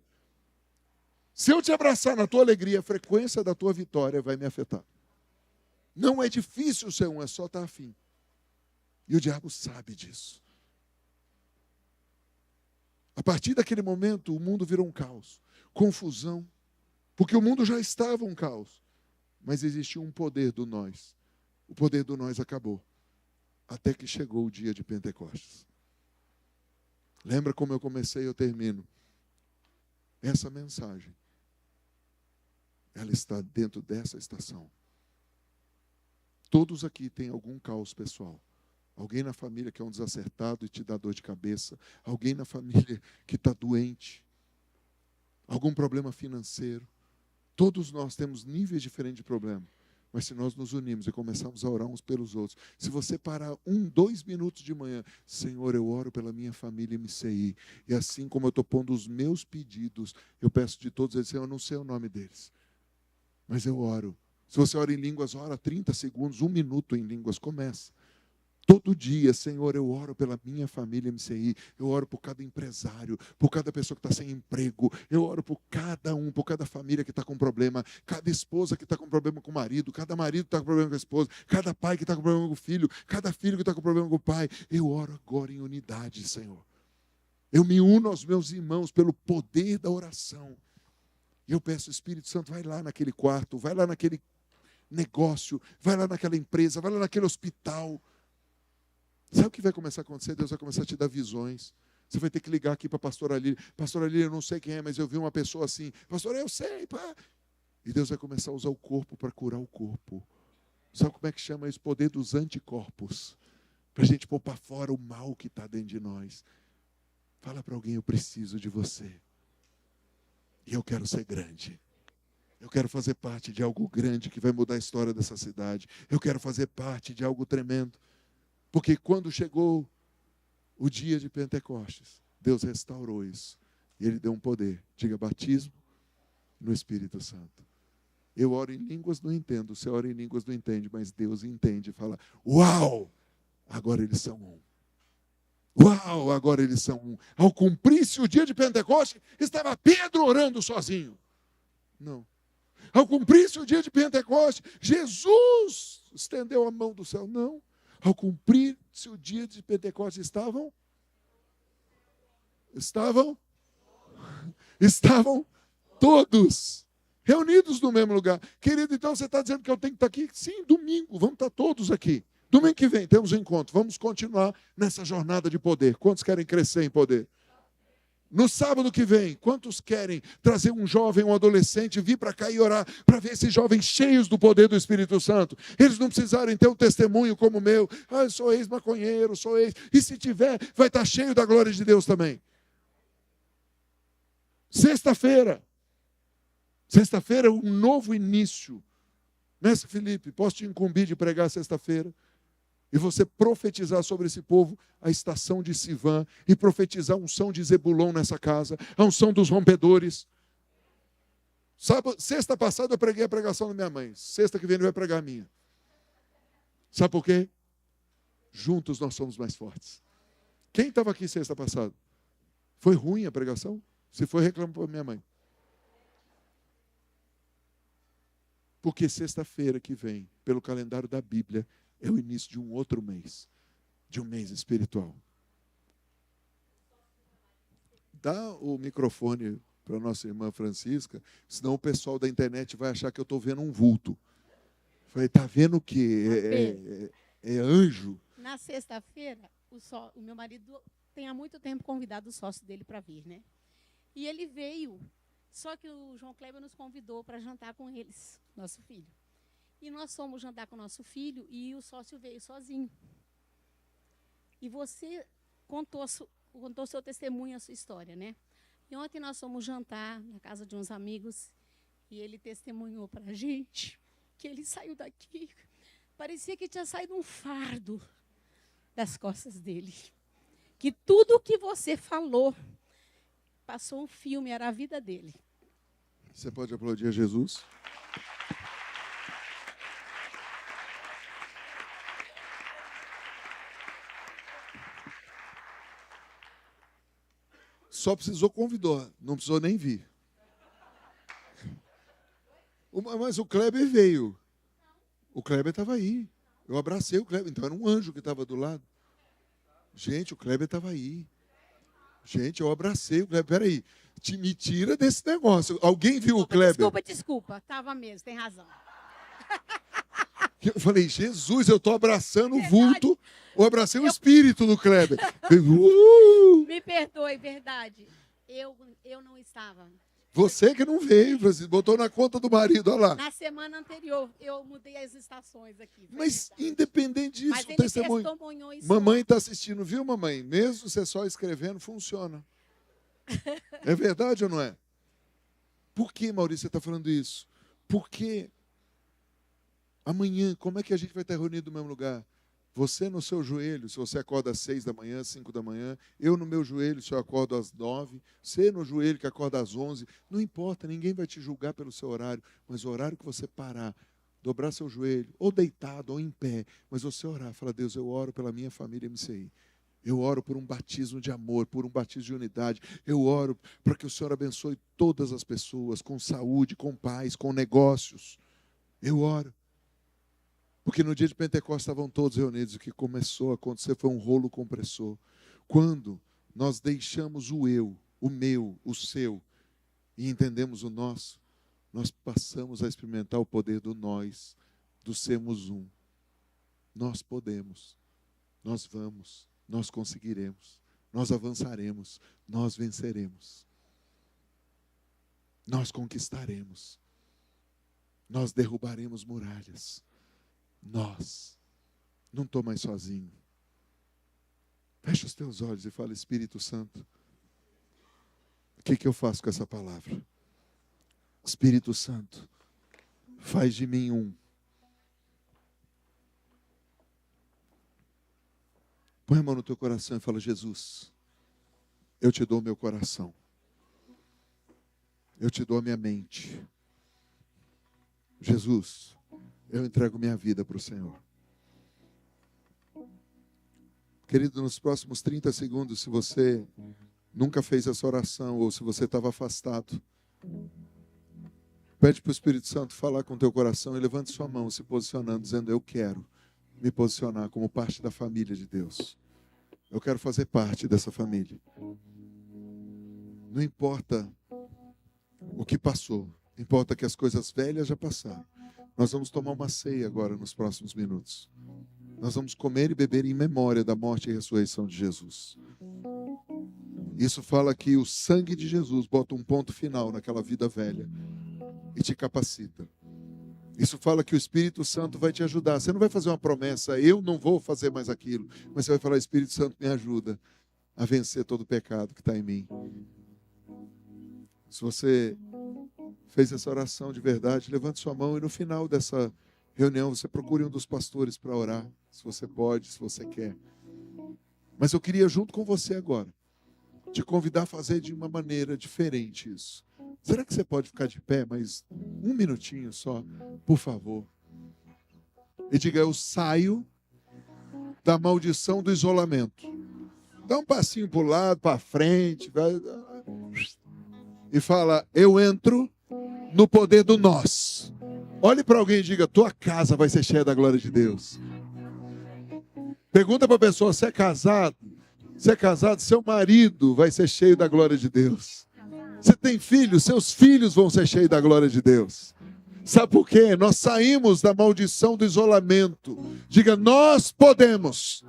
Se eu te abraçar na tua alegria, a frequência da tua vitória vai me afetar. Não é difícil ser um, é só estar afim. E o diabo sabe disso. A partir daquele momento, o mundo virou um caos. Confusão. Porque o mundo já estava um caos. Mas existia um poder do nós. O poder do nós acabou. Até que chegou o dia de Pentecostes. Lembra como eu comecei e eu termino? Essa mensagem, ela está dentro dessa estação. Todos aqui têm algum caos pessoal. Alguém na família que é um desacertado e te dá dor de cabeça. Alguém na família que está doente. Algum problema financeiro. Todos nós temos níveis diferentes de problema. Mas se nós nos unirmos e começarmos a orar uns pelos outros, se você parar 2 minutos de manhã, Senhor, eu oro pela minha família MCI. E assim como eu estou pondo os meus pedidos, eu peço de todos eles, Senhor, eu não sei o nome deles. Mas eu oro. Se você ora em línguas, ora 30 segundos, 1 minuto em línguas, começa. Todo dia, Senhor, eu oro pela minha família MCI, eu oro por cada empresário, por cada pessoa que está sem emprego, eu oro por cada um, por cada família que está com problema, cada esposa que está com problema com o marido, cada marido que está com problema com a esposa, cada pai que está com problema com o filho, cada filho que está com problema com o pai. Eu oro agora em unidade, Senhor. Eu me uno aos meus irmãos pelo poder da oração. E eu peço, Espírito Santo, vai lá naquele quarto, vai lá naquele negócio, vai lá naquela empresa, vai lá naquele hospital. Sabe o que vai começar a acontecer? Deus vai começar a te dar visões. Você vai ter que ligar aqui para a pastora Lília. Pastora Lília, eu não sei quem é, mas eu vi uma pessoa assim. Pastora, eu sei, pá. E Deus vai começar a usar o corpo para curar o corpo. Sabe como é que chama isso? Poder dos anticorpos. Para a gente pôr para fora o mal que está dentro de nós. Fala para alguém, eu preciso de você. E eu quero ser grande. Eu quero fazer parte de algo grande que vai mudar a história dessa cidade. Eu quero fazer parte de algo tremendo. Porque quando chegou o dia de Pentecostes, Deus restaurou isso. E Ele deu um poder. Diga, batismo no Espírito Santo. Eu oro em línguas, não entendo. Você ora em línguas, não entende. Mas Deus entende e fala, uau, agora eles são um. Uau, agora eles são um. Ao cumprir-se o dia de Pentecostes, estava Pedro orando sozinho. Não. Ao cumprir-se o dia de Pentecostes, Jesus estendeu a mão do céu. Não. Ao cumprir-se o dia de Pentecostes, estavam todos reunidos no mesmo lugar. Querido, então você está dizendo que eu tenho que estar aqui? Sim, domingo, vamos estar todos aqui. Domingo que vem temos um encontro. Vamos continuar nessa jornada de poder. Quantos querem crescer em poder? No sábado que vem, quantos querem trazer um jovem, um adolescente, vir para cá e orar, para ver esses jovens cheios do poder do Espírito Santo? Eles não precisarem ter um testemunho como o meu. Eu sou ex-maconheiro, sou ex. E se tiver, vai estar cheio da glória de Deus também. Sexta-feira, um novo início. Mestre Felipe, posso te incumbir de pregar sexta-feira? E você profetizar sobre esse povo a estação de Sivan e profetizar a unção de Zebulon nessa casa, a unção dos rompedores. Sexta passada eu preguei a pregação da minha mãe. Sexta que vem ele vai pregar a minha. Sabe por quê? Juntos nós somos mais fortes. Quem estava aqui sexta passada? Foi ruim a pregação? Se foi, reclama para minha mãe. Porque sexta-feira que vem, pelo calendário da Bíblia, é o início de um outro mês, de um mês espiritual. Dá o microfone para a nossa irmã Francisca, senão o pessoal da internet vai achar que eu estou vendo um vulto. Falei, está vendo o quê? É anjo? Na sexta-feira, o meu marido tem há muito tempo convidado o sócio dele para vir, né? E ele veio, só que o João Kleber nos convidou para jantar com eles, nosso filho. E nós fomos jantar com o nosso filho e o sócio veio sozinho. E você contou seu testemunho, a sua história, né? E ontem nós fomos jantar na casa de uns amigos e ele testemunhou para a gente que ele saiu daqui, parecia que tinha saído um fardo das costas dele. Que tudo que você falou passou um filme, era a vida dele. Você pode aplaudir a Jesus? Só precisou convidar, não precisou nem vir. Mas o Kleber veio. O Kleber estava aí. Eu abracei o Kleber, então era um anjo que estava do lado. Gente, o Kleber estava aí. Gente, eu abracei o Kleber. Peraí, me tira desse negócio. Alguém viu o Kleber? Desculpa. Estava mesmo, tem razão. Eu falei, Jesus, eu estou abraçando o vulto. Eu abracei o espírito do Kleber. Me perdoe, verdade. Eu não estava. Você que não veio, Francisco, botou na conta do marido, olha lá. Na semana anterior, eu mudei as estações aqui. Mas, independente disso, mas ele testemunho. Mamãe está assistindo, viu, mamãe? Mesmo você só escrevendo, funciona. É verdade ou não é? Por que, Maurício, você está falando isso? Porque amanhã, como é que a gente vai estar reunido no mesmo lugar? Você no seu joelho, se você acorda às 6 da manhã, 5 da manhã, eu no meu joelho, se eu acordo às 9, você no joelho que acorda às 11, não importa, ninguém vai te julgar pelo seu horário, mas o horário que você parar, dobrar seu joelho, ou deitado, ou em pé, mas você orar, fala, Deus, eu oro pela minha família MCI. Eu oro por um batismo de amor, por um batismo de unidade. Eu oro para que o Senhor abençoe todas as pessoas, com saúde, com paz, com negócios. Eu oro. Porque no dia de Pentecostes estavam todos reunidos. O que começou a acontecer foi um rolo compressor. Quando nós deixamos o eu, o meu, o seu, e entendemos o nosso, nós passamos a experimentar o poder do nós, do sermos um. Nós podemos, nós vamos, nós conseguiremos, nós avançaremos, nós venceremos. Nós conquistaremos. Nós derrubaremos muralhas. Nós. Não estou mais sozinho. Fecha os teus olhos e fala, Espírito Santo, o que eu faço com essa palavra? Espírito Santo, faz de mim um. Põe a mão no teu coração e fala, Jesus, eu te dou meu coração. Eu te dou a minha mente. Jesus, eu entrego minha vida para o Senhor. Querido, nos próximos 30 segundos, se você nunca fez essa oração ou se você estava afastado, pede para o Espírito Santo falar com o teu coração e levante sua mão, se posicionando, dizendo, eu quero me posicionar como parte da família de Deus. Eu quero fazer parte dessa família. Não importa o que passou, importa que as coisas velhas já passaram. Nós vamos tomar uma ceia agora nos próximos minutos. Nós vamos comer e beber em memória da morte e ressurreição de Jesus. Isso fala que o sangue de Jesus bota um ponto final naquela vida velha e te capacita. Isso fala que o Espírito Santo vai te ajudar. Você não vai fazer uma promessa, eu não vou fazer mais aquilo, mas você vai falar, Espírito Santo, me ajuda a vencer todo o pecado que está em mim. Se você fez essa oração de verdade, levante sua mão e no final dessa reunião você procure um dos pastores para orar, se você pode, se você quer. Mas eu queria, junto com você agora, te convidar a fazer de uma maneira diferente isso. Será que você pode ficar de pé, mas um minutinho só, por favor? E diga, eu saio da maldição do isolamento. Dá um passinho para o lado, para frente, vai, e fala, eu entro no poder do nós. Olhe para alguém e diga, tua casa vai ser cheia da glória de Deus. Pergunta para a pessoa, você é casado? Se é casado, seu marido vai ser cheio da glória de Deus. Você tem filhos, seus filhos vão ser cheios da glória de Deus. Sabe por quê? Nós saímos da maldição do isolamento. Diga, nós podemos.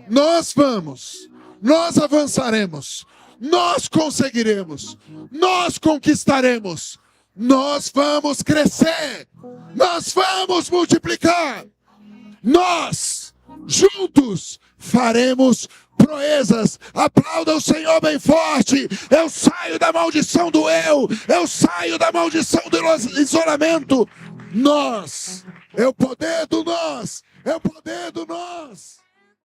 Nós vamos. Nós avançaremos. Nós conseguiremos. Nós conquistaremos. Nós vamos crescer. Nós vamos multiplicar. Nós, juntos, faremos proezas. Aplauda o Senhor bem forte. Eu saio da maldição do eu saio da maldição do isolamento. Nós, é o poder do nós, é o poder do